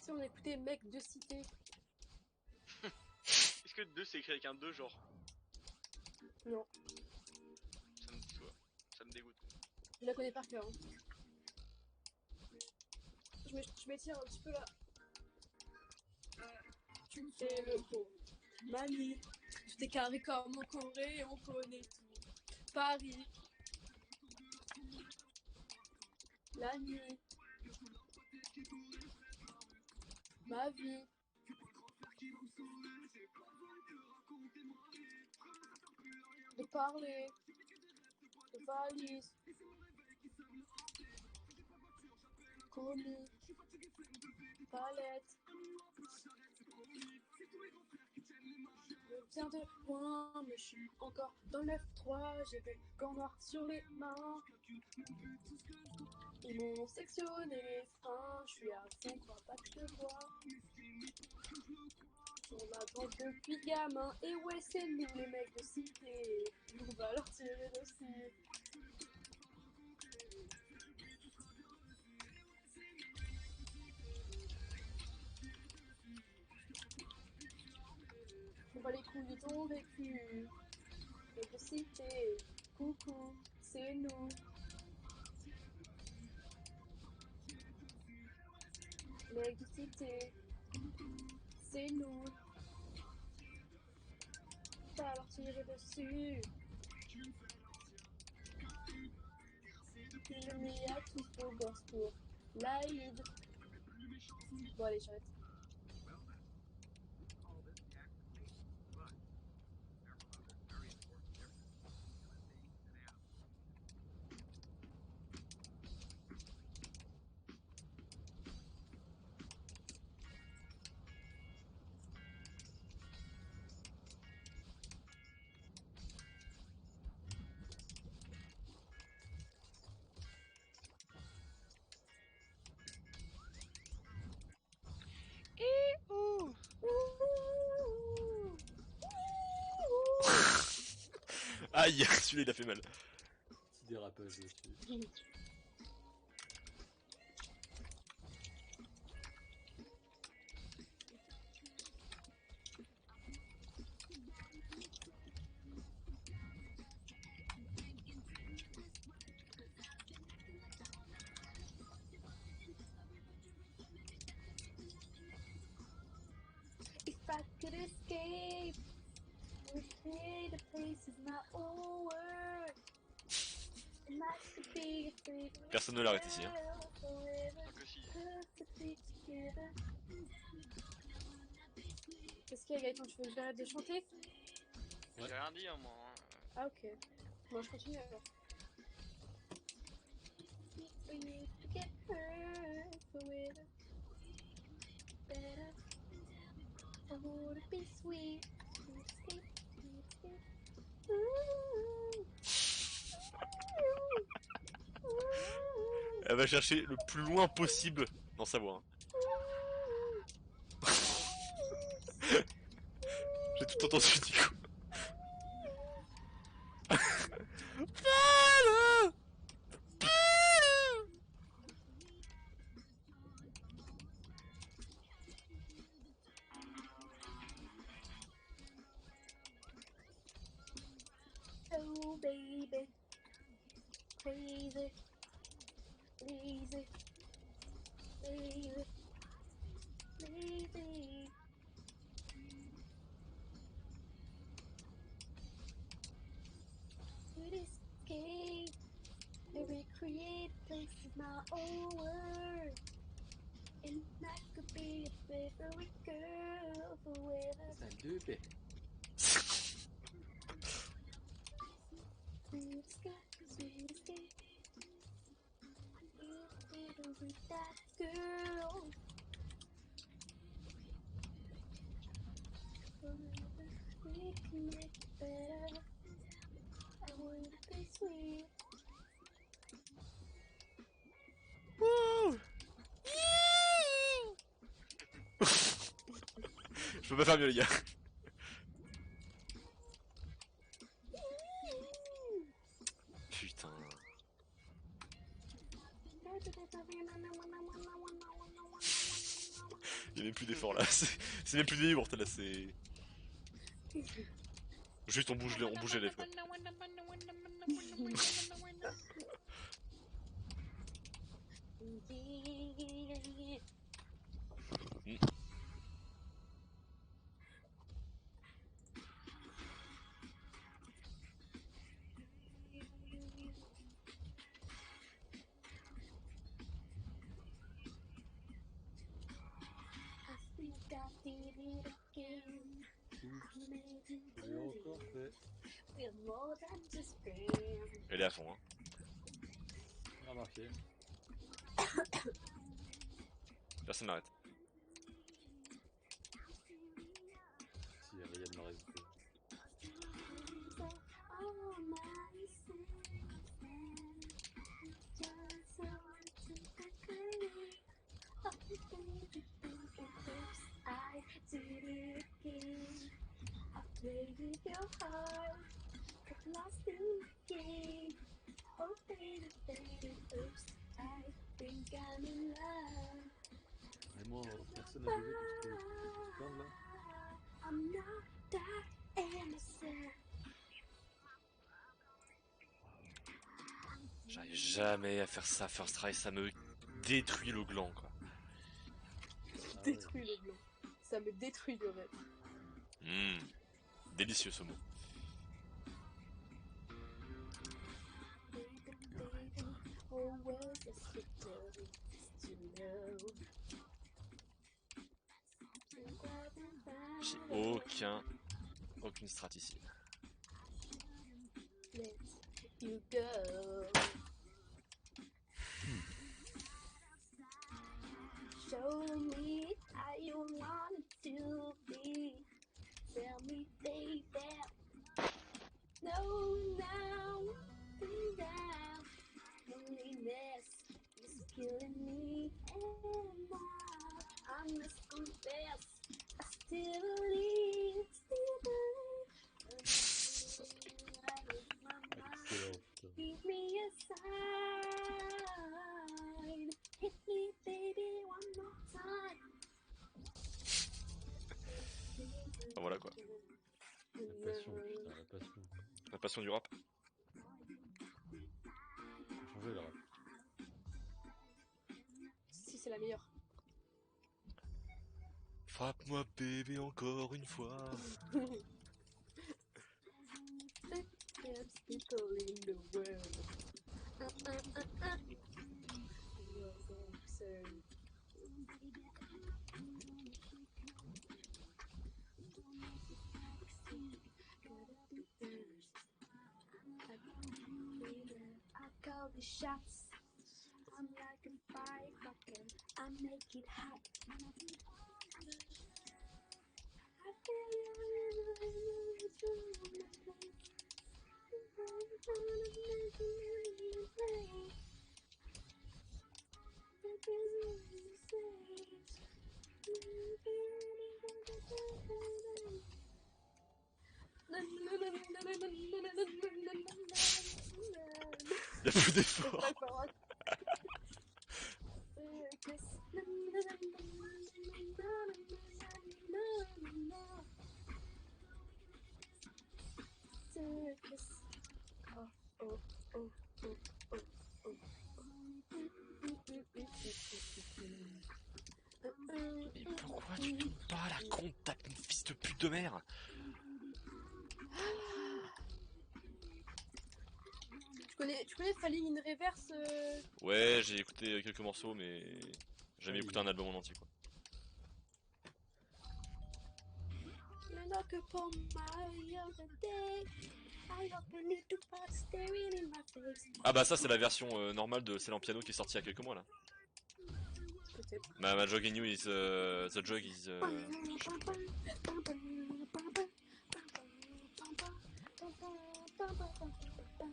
Si on écoutait mec de cité. Est-ce que 2 c'est écrit avec un 2 genre? Non. Ça me dégoûte. Je la connais par cœur. Hein. Je m'étire un petit peu là. Tu me fais le con. Manu, tout est carré comme en Corée, on connaît tout. Paris. La nuit. Ma vie. De parler. De valise. Commis. Palette. Je viens de loin, mais je suis encore dans le 9-3. J'ai des gants noirs sur les mains. Ils m'ont sectionné les freins. Je suis à fond, crois pas que je te vois. On m'attend depuis gamin. Et ouais, c'est nous les mecs de cité. On va leur tirer dessus. On va les couilles. fouille ton vécu. L'électricité, coucou, c'est nous. L'électricité, c'est nous. Pas leur tirer dessus. Je mets à tous vos gosses pour l'Aïd. Bon, allez, j'arrête. Aïe, celui-là il a fait mal. Petit dérapage dessus. If I could escape, would create a place is my own word. And I could be a free Personne ne l'arrête ici. Hein. Donc aussi. Perfectly together. Qu'est-ce qu'il y a, Gaëtan? Tu veux que j'arrête de chanter? J'ai rien dit, hein, moi. Ah, ok. Bon, je continue alors. For you to get hurt forever. Better. I wanna be sweet. Escape, escape. Ooh. Ooh. Elle va chercher le plus loin possible dans sa voix. Hein. J'ai tout entendu du coup. Oh baby, crazy, lazy, lazy, lazy. To escape, to recreate places my own world. And I could be a favorite girl forever. C'est un 2B. Sweet escape, sweet escape. Little with that girl. Forever we can make it better. I wanna be sweet. Je peux pas faire mieux les gars. Putain. Il y a même plus d'effort là. C'est même plus des yaourts là, c'est. Juste on bouge les lèvres quoi. Je l'ai encore fait. Elle est à fond hein. Remarqué. Personne n'arrête. Si Ryan m'a rajouté. Play with your heart, get lost in the game. Oh baby, baby, oops, I think I'm in love. Vraiment, personne n'a joué parce que plein là. I'm not that J'arrive jamais à faire ça first try, ça me détruit le gland quoi. Détruit le blanc. Ça me détruit le rêve. Délicieux ce mot. J'ai aucune strat ici. Let you go. Show me how you want it to be. Tell me, baby. No, now, down. Loneliness is killing me, and now I must confess, I still believe, Excellent, putain. Give me a sign, hit me, baby, one more time. Ah, voilà quoi. La passion, putain, la passion. La passion du rap. Faut changer le rap. Si c'est la meilleure. Frappe-moi bébé encore une fois. Best people in the world. You're so absurd. I call the shots. I'm like a firecracker. I make it hot. I feel Y'a plus d'effort. Circus. Oh, oh, oh, oh, oh, oh. Mais pourquoi tu tournes pas la compte, tape une fils de pute de merde. Tu connais Falling in Reverse Ouais, j'ai écouté quelques morceaux, mais j'ai jamais écouté un album en entier quoi. You knock upon my other day. I open it to pass staring in my face. Ah bah ça c'est la version normale de C'est en piano qui est sortie il y a quelques mois là. Peut-être. Ma jog in you is the jog is je sais plus.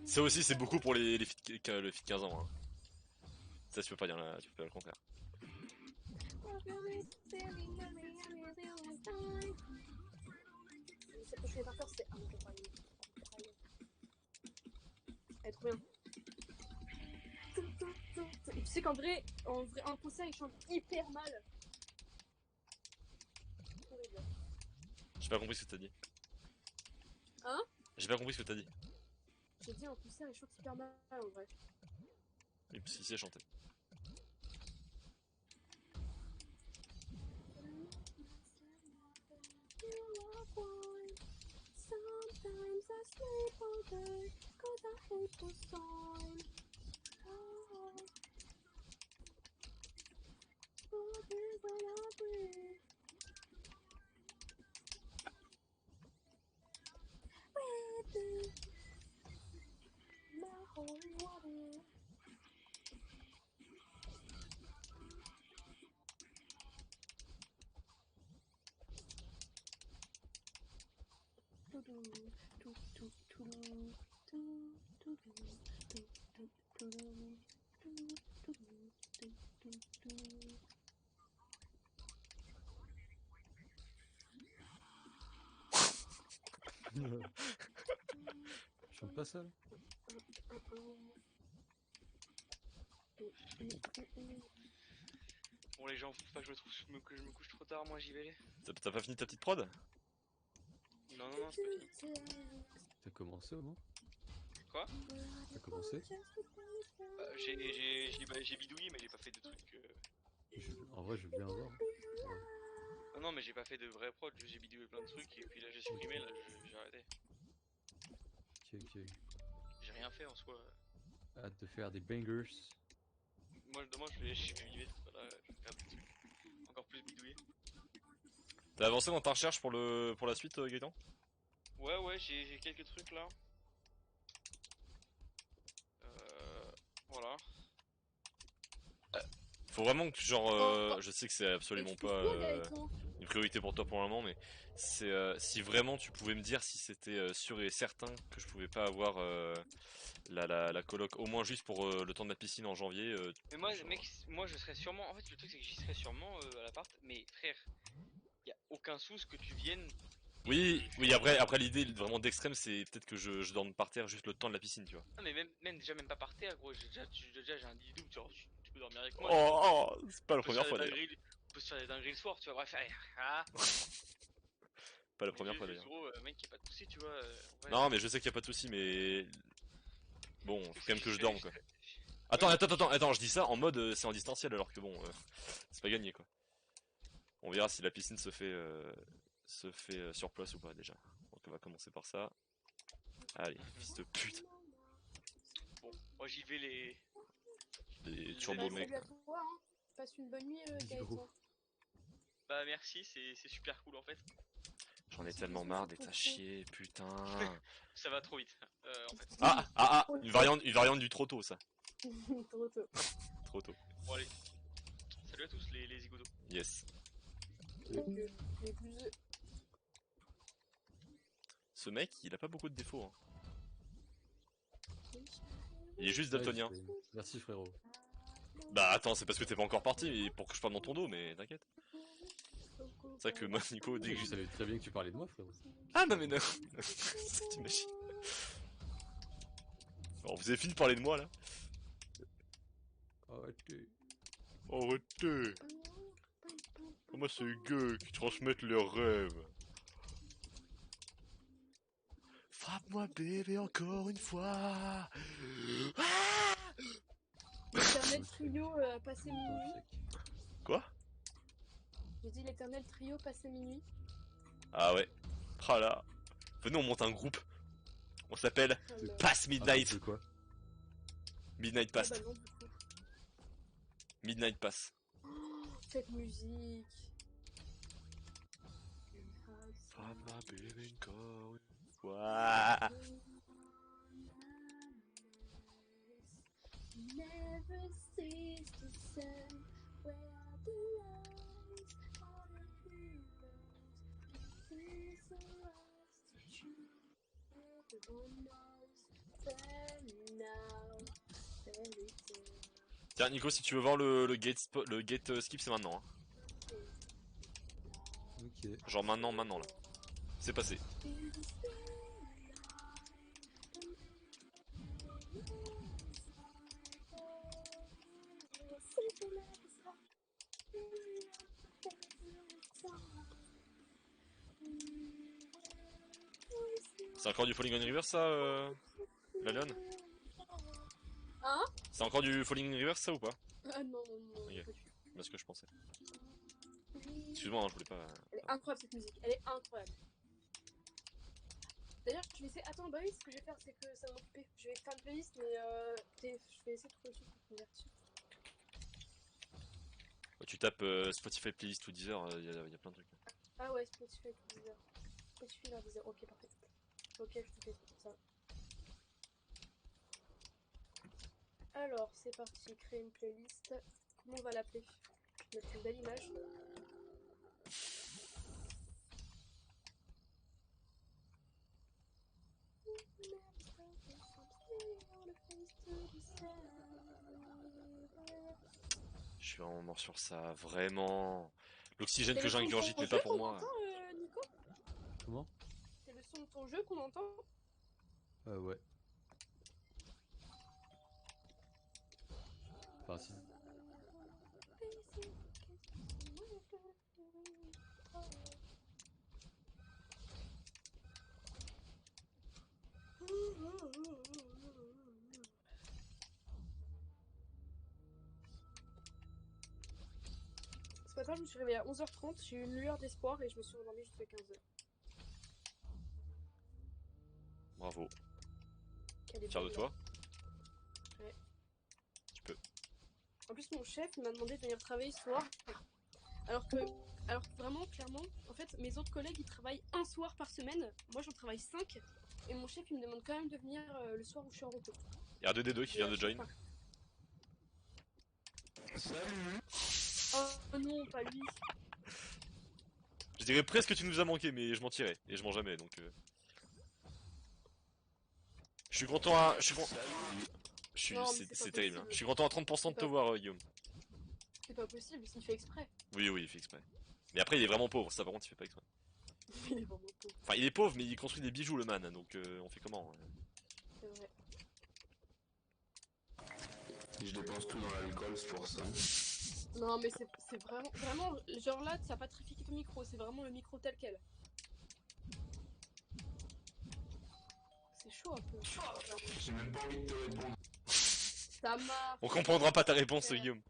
Ça aussi c'est beaucoup pour les filles le fit 15 ans hein. Ça tu peux pas dire là, tu peux pas le contraire. Cette prochaine partie c'est elle est trop bien. Et tu sais qu'en vrai, en concert, il chante hyper mal. J'ai pas compris ce que t'as dit. Hein? J'ai pas compris ce que t'as dit. J'ai dit en concert, il chante hyper mal en vrai. Oui, si c'est chanté. Sometimes I sleep all day, 'cause I hate the sun. Oh, when I breathe. With my holy water. Chante pas ça là. Bon les gens, faut pas que je me couche trop tard, moi j'y vais. T'as pas fini ta petite prod? Non, non, non, c'est pas fini. T'as commencé au moins? Quoi? T'as commencé? J'ai bidouillé, mais j'ai pas fait de trucs. En vrai, je veux bien voir. Ouais. Non, non, mais j'ai pas fait de vrai prod, j'ai bidouillé plein de trucs, et puis là j'ai supprimé, là j'ai arrêté. Ok, ok. J'ai rien fait en soi. Hâte de faire des bangers. Moi, demain je vais y mettre, voilà, je vais faire des trucs encore plus bidouillés. T'as avancé dans ta recherche pour la suite, Gaëtan? Ouais, ouais, j'ai quelques trucs là. Voilà. Faut vraiment que genre, Oh, je sais que c'est absolument pas excuse-moi, Gaëtan. une priorité pour toi pour le moment, mais c'est si vraiment tu pouvais me dire si c'était sûr et certain que je pouvais pas avoir la coloc au moins juste pour le temps de ma piscine en janvier. Mais moi, genre- mec, moi je serais sûrement. En fait, le truc c'est que j'y serais sûrement à l'appart, mais frère, y a aucun souci que tu viennes et Oui, je oui. te Après, donne. après l'idée vraiment d'extrême, c'est peut-être que je dorme par terre juste le temps de la piscine, tu vois. Non, mais même déjà, même pas par terre, gros. Déjà, j'ai un lit double, genre, tu peux dormir avec moi, tu vois. Oh, c'est pas la On peut se première faire des fois d'ailleurs. dingueries, on peut se faire des dingueries le soir, tu vois. Bref, allez, ah. Pas la Mais première fois juste, d'ailleurs. gros, mec, y a pas de souci, tu vois. En vrai, Non, mais je sais qu'il y a pas de souci, mais bon, le faut truc quand c'est même que que je dorme quoi. Ouais, Attends, bah, attends, attends, attends, je dis ça en mode c'est en distanciel alors que bon, c'est pas gagné quoi. On verra si la piscine se fait sur place ou pas déjà. Donc on va commencer par ça. Allez, fils de pute. bon, moi j'y vais Les les Bah, turbo animaux. mecs salut à quoi. toi, hein. Passe une bonne nuit, Yo. Gaëtan. Bah, merci, c'est super cool en fait. J'en ai Petit tellement bisou marre sur d'être ton à front. chier, putain. Ça va trop vite, en fait. Ah, ah, ah, Ok. une variante du trop tôt ça. Trop tôt. Trop tôt. Bon, allez, salut à tous les zigotos. Yes. Donc, les bouseux. Ce mec, il a pas beaucoup de défauts. Hein. Il est juste Ouais, je daltonien. sais. Merci frérot. Bah attends, c'est parce que t'es pas encore parti pour que je parle dans ton dos, mais t'inquiète. C'est vrai que moi, Nico, dès Mais que je je... savais très bien que tu parlais de moi, frérot. Ah non mais non. T'imagines. Bon, vous avez fini de parler de moi là. Arrêtez. Arrêtez. Moi c'est les gars qui transmettent leurs rêves. Frappe-moi bébé encore une fois. Ah L'éternel trio passé Dans le minuit. chèque. Quoi? J'ai dit l'éternel trio passé minuit. Ah ouais. Ah là. Venez on monte un groupe. On s'appelle Alors. Pass Un groupe Midnight. de quoi? Midnight Ah Pass. bah non, du coup. Midnight Pass. Oh, cette musique. Frappe-moi bébé encore une fois. Never cease to say where are the lies are the heroes. Please arise to choose. Everyone knows. Turn now. Fairy tale. Tiens Nico, si tu veux voir le gate skip, c'est maintenant. Hein. Ok. Genre maintenant là. C'est passé. C'est encore du Falling on River ça, la Lionne? Hein? C'est encore du Falling on River ça ou pas? Ah non, non, non, Ok. pas du tout. C'est ce que je pensais. Excuse-moi, hein, je voulais pas. Elle est incroyable cette musique, elle est incroyable. D'ailleurs, je vais essayer. Attends, bah oui, ce que je vais faire, c'est que ça va m'occuper. Je vais faire une playlist, mais je vais essayer de trouver le truc pour qu'on dessus. Tu tapes Spotify playlist ou Deezer, y a plein de trucs. Ah ouais, Spotify, Deezer. Spotify, vers Deezer. Ok, parfait. Ok, je te fais ça. Alors, c'est parti, créer une playlist. Comment on va l'appeler? Je vais mettre une belle image. Je suis vraiment mort sur ça, vraiment. L'oxygène C'est que le son de j'ingurgite ton n'est jeu pas pour qu'on moi. entend, Nico? Comment? C'est le son de ton jeu qu'on entend? Ouais. Enfin, si. me suis réveillée à 11h30, j'ai eu une lueur d'espoir et je me suis endormie jusqu'à 15h. Bravo. Quelle est Fier de belle, toi. Ouais. Tu peux. En plus, mon chef m'a demandé de venir travailler ce soir. Alors que vraiment, clairement, en fait, mes autres collègues, ils travaillent un soir par semaine. Moi, j'en travaille 5. Et mon chef, il me demande quand même de venir le soir où je suis en repos. Il y a R2D2 qui vient de join. Oh non, pas lui. Je dirais presque que tu nous as manqué, mais je mentirais. Et je mens jamais, donc... Je suis content à... Je suis content... Non, mais c'est C'est pas terrible. Hein. possible. Je suis content à 30% de C'est te pas- voir, Guillaume. C'est pas possible, s'il fait exprès. Oui, oui, il fait exprès. Mais après, il est vraiment pauvre, ça par contre, il fait pas exprès. Il est vraiment pauvre, Enfin, il est pauvre, mais il construit des bijoux, le man, donc on fait comment c'est vrai. Je dépense tout dans l'alcool, c'est pour ça. Non, mais c'est vraiment, genre là, ça a pas trafiqué ton micro, c'est vraiment le micro tel quel. C'est chaud un peu. J'ai même pas envie de te répondre. Ça marche. On comprendra pas ta réponse, Super. Guillaume.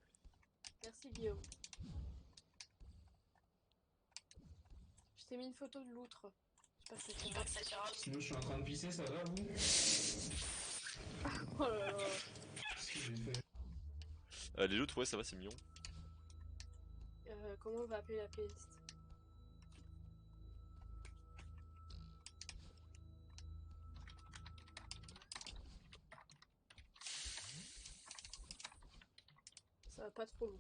Merci Guillaume. Je t'ai mis une photo de l'outre. J'espère que ça t'ira. Sinon, je suis en train de pisser, ça va, vous? Oh là là. Qu'est-ce que j'ai fait? Les loutres, ouais, ça va, c'est mignon. Comment on va appeler la playlist? Ça va pas trop loin.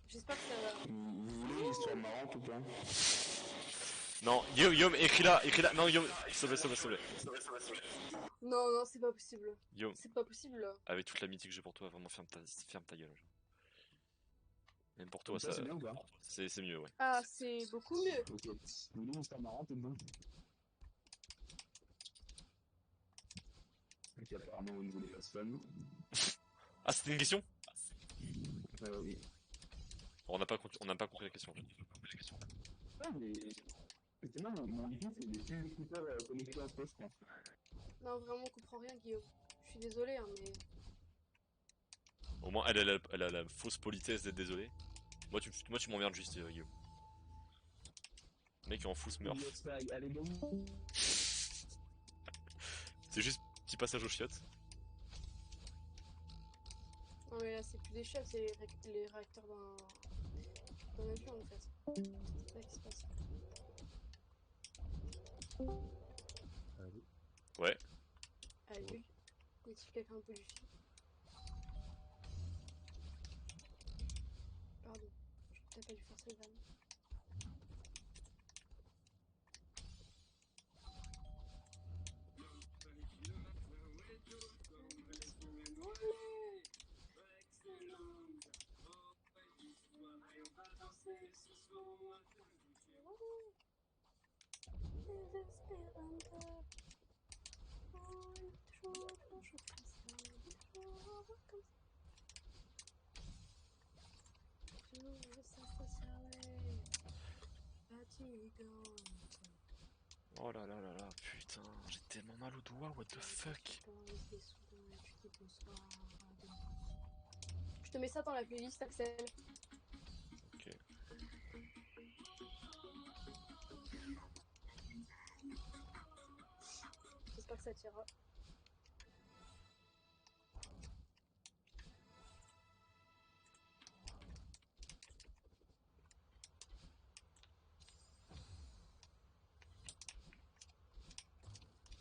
J'espère que ça va. Vous voulez une histoire marrante ou pas? Non, Guillaume, écris-la. Non, Guillaume, s'il te plaît, s'il te plaît. Non, non, c'est pas possible. Guillaume, C'est pas possible là. avec toute l'amitié que j'ai pour toi, vraiment, ferme ta gueule. Même pour toi, Comme ça, ça... c'est bien ou pas? C'est mieux, ouais. Ah, c'est beaucoup mieux. Ok. Vous voulez une histoire marrante ou non? Ok, apparemment vous ne voulez pas ce fun. Ah, c'était une question? Oui. On n'a pas compris la question. Ah, mais... Effectivement, mon wifi, c'est des petits écouteurs connectés en poche, quoi. Non, vraiment, on comprend rien, Guillaume. Je suis désolée, hein, mais. Au moins, elle a la fausse politesse d'être désolée. Moi, tu m'emmerdes juste, Guillaume. Le mec est en fausse meurf. Allez, bon. C'est juste petit passage aux chiottes. Non, mais là, c'est plus des chefs, c'est les réacteurs d'un avion en fait. C'est ça qui se passe. Allez. Ouais. Allez, y a-t-il quelqu'un un peu du film? Pardon, t'as pas dû faire cette vanne. Oh là là là là, putain, j'ai tellement mal au doigt, what the fuck. Je te mets ça dans la playlist, Axel. Ok. J'espère que ça t'ira.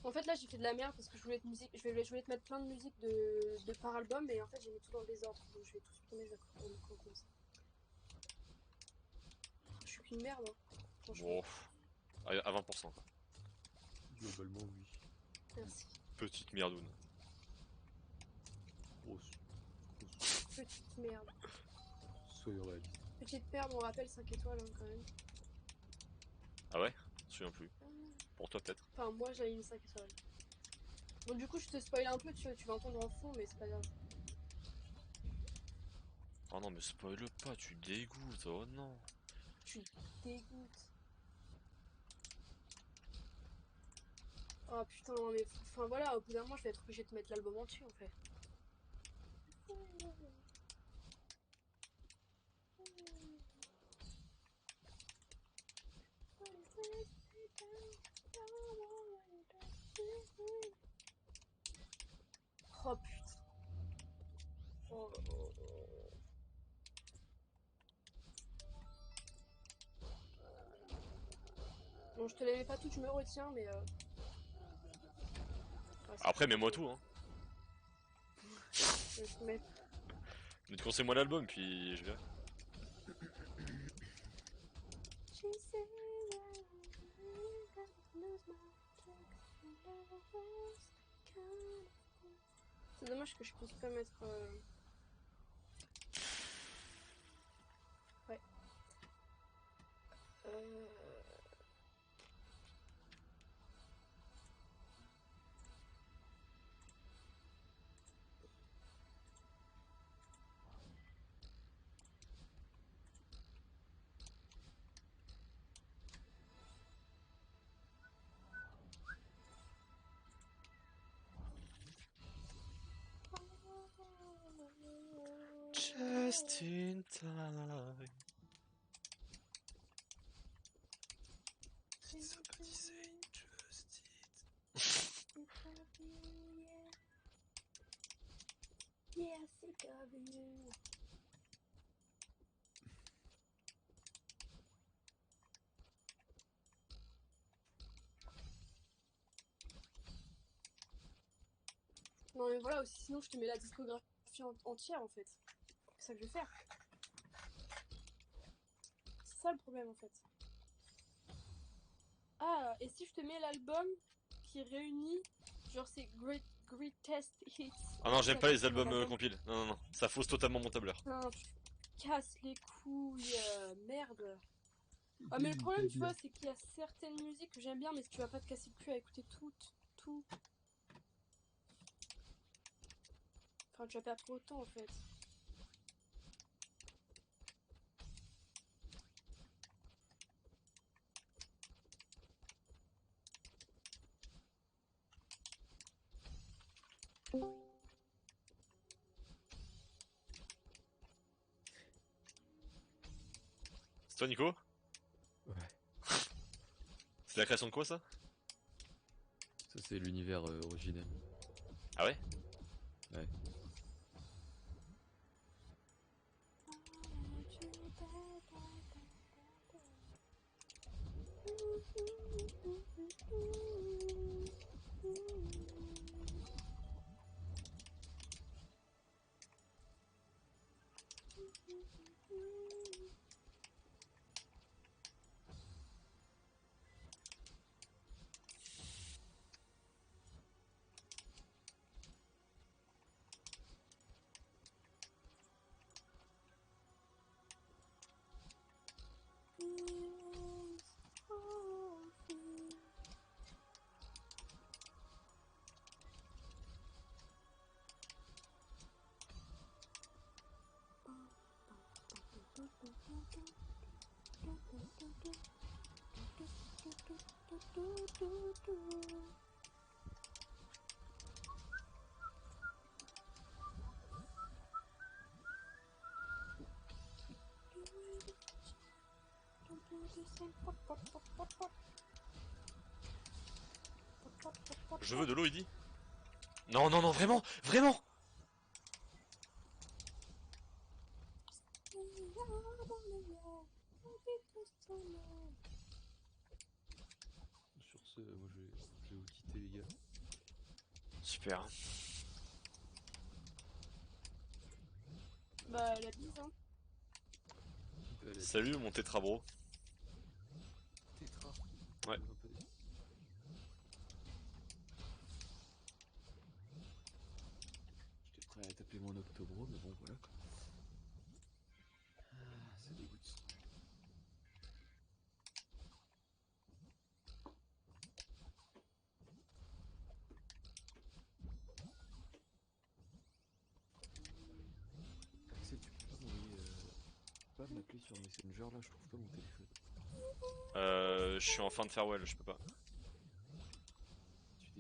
En fait là j'ai fait de la merde parce que je voulais te mettre plein de musique de par album mais en fait j'ai mis tout dans le désordre donc je vais tout supprimer comme ça. Je suis qu'une merde hein, franchement. Bon, à 20%. Quoi. Globalement, oui. Merci. Petite merdoune. Grosse. Petite merde. Soyons réalistes. Petite merde, on rappelle 5 étoiles hein, quand même. Ah ouais? Je me souviens plus. Pour toi peut-être. Enfin moi j'avais mis 5 étoiles. Bon du coup je te spoil un peu, tu vas entendre en fond mais c'est pas grave. Oh non mais spoil pas, tu dégoûtes, oh non. Tu dégoûtes. Ah putain, non, mais enfin voilà, au bout d'un moment, je vais être obligée de te mettre l'album entier en fait. Oh putain. Oh, oh, oh. Bon, je te les mets pas toutes, je me retiens, mais ouais, c'est Après, mets-moi compliqué. tout, hein. Je te mets. Mais conseille-moi l'album, puis je verrai. C'est dommage que je puisse pas mettre. Ouais. Just in time. Somebody say just it. Yeah, sick of you. Non mais voilà, aussi sinon je te mets la discographie entière en fait. C'est ça que je vais faire. C'est ça le problème en fait. Ah, et si je te mets l'album qui réunit, genre c'est Greatest Hits. Ah non, j'aime Ça, pas les c'est mon albums album. compiles. Non, non, non. Ça fausse totalement mon tableur. Non, tu casses les couilles, merde. Ah mais le problème tu vois c'est qu'il y a certaines musiques que j'aime bien mais si tu vas pas te casser le cul à écouter tout. Enfin tu vas perdre trop de temps en fait. C'est toi, Nico? Ouais. C'est la création de quoi, ça? Ça, c'est l'univers originel. Ah ouais? Ouais. Je veux de l'eau, il dit? Non, non, non, vraiment! Vraiment! Sur ce, moi je vais vous quitter, les gars. Super. Bah la bise hein. Salut, mon tétrabro. Tétra. Ouais. J'étais prêt à t'appeler mon octobro, mais bon, voilà quoi. Ah, ça dégoûte. Axel, tu peux pas m'envoyer. Pas m'appeler sur Messenger là, je trouve pas mon téléphone. Je suis en fin de farewell, je peux pas. Tu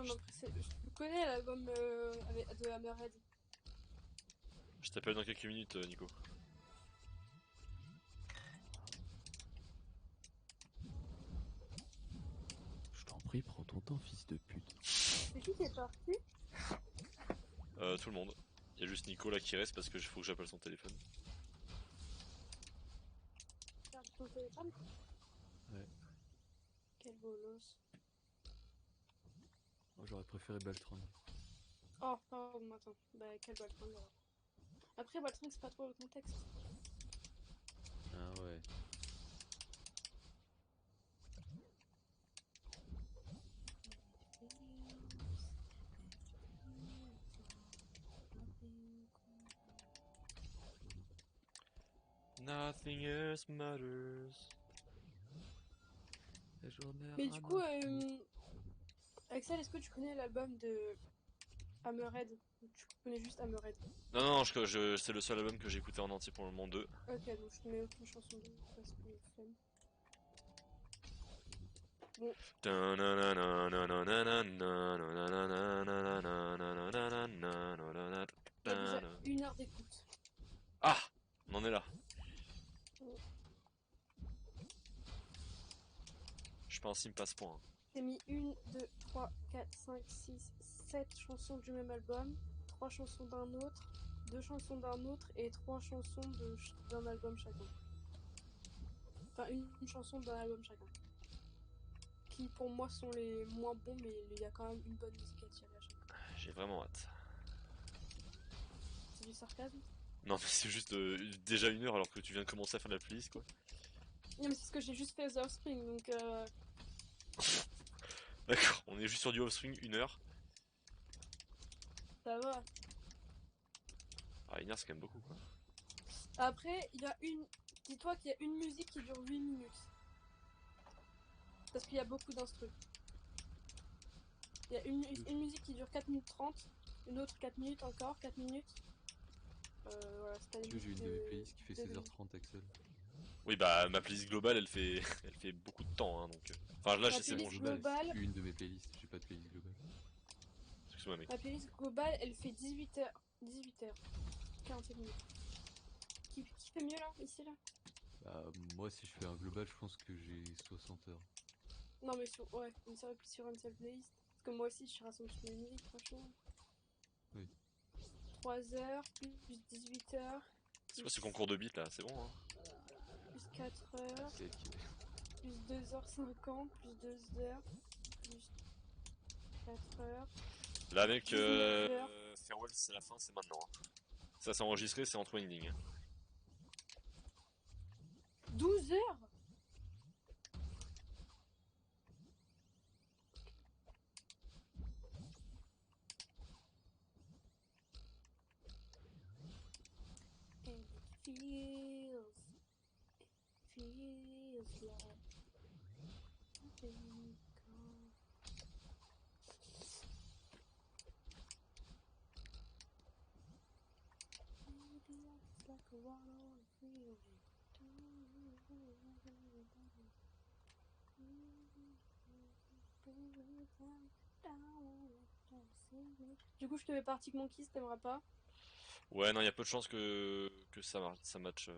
Non, mais après, je connais l'album de Hammerhead. Je t'appelle dans quelques minutes, Nico. Je t'en prie, prends ton temps, fils de pute. C'est qui est parti? Tout le monde. Il y a juste Nico là qui reste parce que faut que j'appelle son téléphone. Faire ton téléphone? Ouais. Quel bolos. Moi, j'aurais préféré Baltrang. Oh, pardon, attends. Bah, quel Baltrang alors. Après, Baltrang, c'est pas trop le contexte. Ah ouais. Nothing else matters. La journée Mais du coup, Axel, est-ce que tu connais l'album de Hammerhead? Ou tu connais juste Hammerhead? Non, non, c'est le seul album que j'ai écouté en entier pour le moment 2. Ok, donc je te mets aucune chanson de parce que flemme. Bon, t'as déjà 1 heure d'écoute. Ah, on en est là. Je suis pas un sim passe-point. J'ai mis 1, 2, 3, 4, 5, 6, 7 chansons du même album, 3 chansons d'un autre, 2 chansons d'un autre et 3 chansons d'un album chacun. Enfin, une chanson d'un album chacun. Qui pour moi sont les moins bons, mais il y a quand même une bonne musique à tirer à chaque fois. J'ai vraiment hâte. C'est du sarcasme? Non, mais c'est juste déjà 1 heure alors que tu viens de commencer à faire la playlist, quoi. Non, mais c'est ce que j'ai juste fait The Offspring, donc D'accord, on est juste sur du Offspring 1 heure. ça va. Ah, 1 heure, c'est quand même beaucoup, quoi. Après, il y a une. Dis-toi qu'il y a une musique qui dure 8 minutes. Parce qu'il y a beaucoup d'instrus. Il y a une musique qui dure 4 minutes 30, une autre 4 minutes encore, 4 minutes. Voilà, c'est pas Tu des veux, j'ai une musiques de mes playlists qui fait de- 16h30, Axel. Oui, bah, ma playlist globale, elle fait beaucoup de temps, hein, donc... Enfin, là, Ma c'est bon, playlist je... globale, C'est une de mes playlists, j'ai pas de playlist globale. Excuse-moi, mec. ma playlist globale, elle fait 18h. 18h. 47 minutes. Qui fait mieux là, ici là? Bah, moi, si je fais un global, je pense que j'ai 60 heures. Non, mais ouais, sur une seule playlist. Parce que moi aussi, je rassemble toutes mes musiques, franchement. Oui. 3 heures, plus 18 heures. C'est quoi ce concours de beat, là? C'est bon, hein? Plus 4 heures. C'est elle qui... Plus 2h50, plus 2 heures, plus 4 heures. Là, mec, 19 heures. Farewell, c'est la fin, c'est maintenant. Hein. Ça, c'est enregistré, c'est entre winding. Hein. 12 heures. And it feels like nothing gone. Maybe it's like a water on a freeway. Du coup, je te mets Arctic Monkeys, t'aimeras pas? Ouais, non, il y a peu de chances que ça match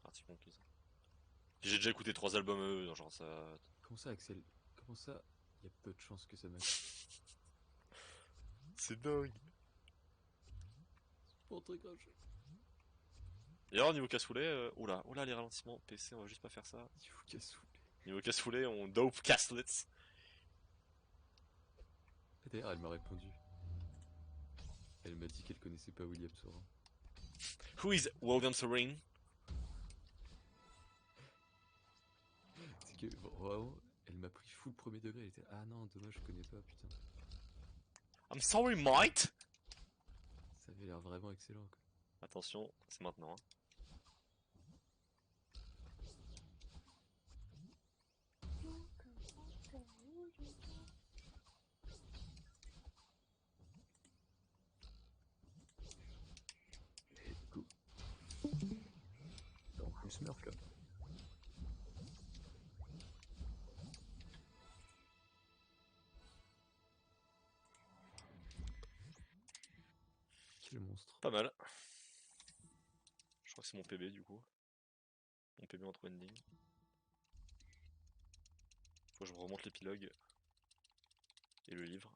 Arctic Monkeys. Puis j'ai déjà écouté 3 albums eux, genre ça... Comment ça, Axel? Comment ça, il y a peu de chances que ça matche? C'est dingue. Pas très grave. D'ailleurs, niveau cassoulet, oula, les ralentissements, PC, on va juste pas faire ça. Il faut qu'elle saoule. Niveau cassoulet, on dope castlets. D'ailleurs, elle m'a répondu. Elle m'a dit qu'elle connaissait pas William Sorin. Who is William Sorin? C'est que, vraiment, elle m'a pris full premier degré. Elle était, ah non, dommage, je connais pas, putain. I'm sorry, mate! Ça avait l'air vraiment excellent, quoi. Attention, c'est maintenant. Hein. Let's go. Donc, le Smurf, là. les monstres. Pas mal. Je crois que c'est mon PB du coup. Mon PB entre ending. Faut que je remonte l'épilogue. Et le livre.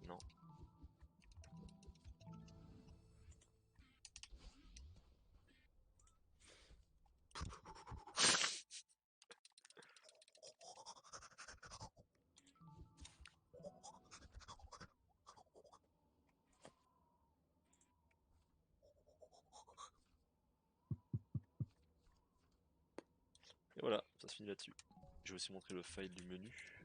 Non. Et voilà, ça se finit là-dessus. Je vais aussi montrer le file du menu.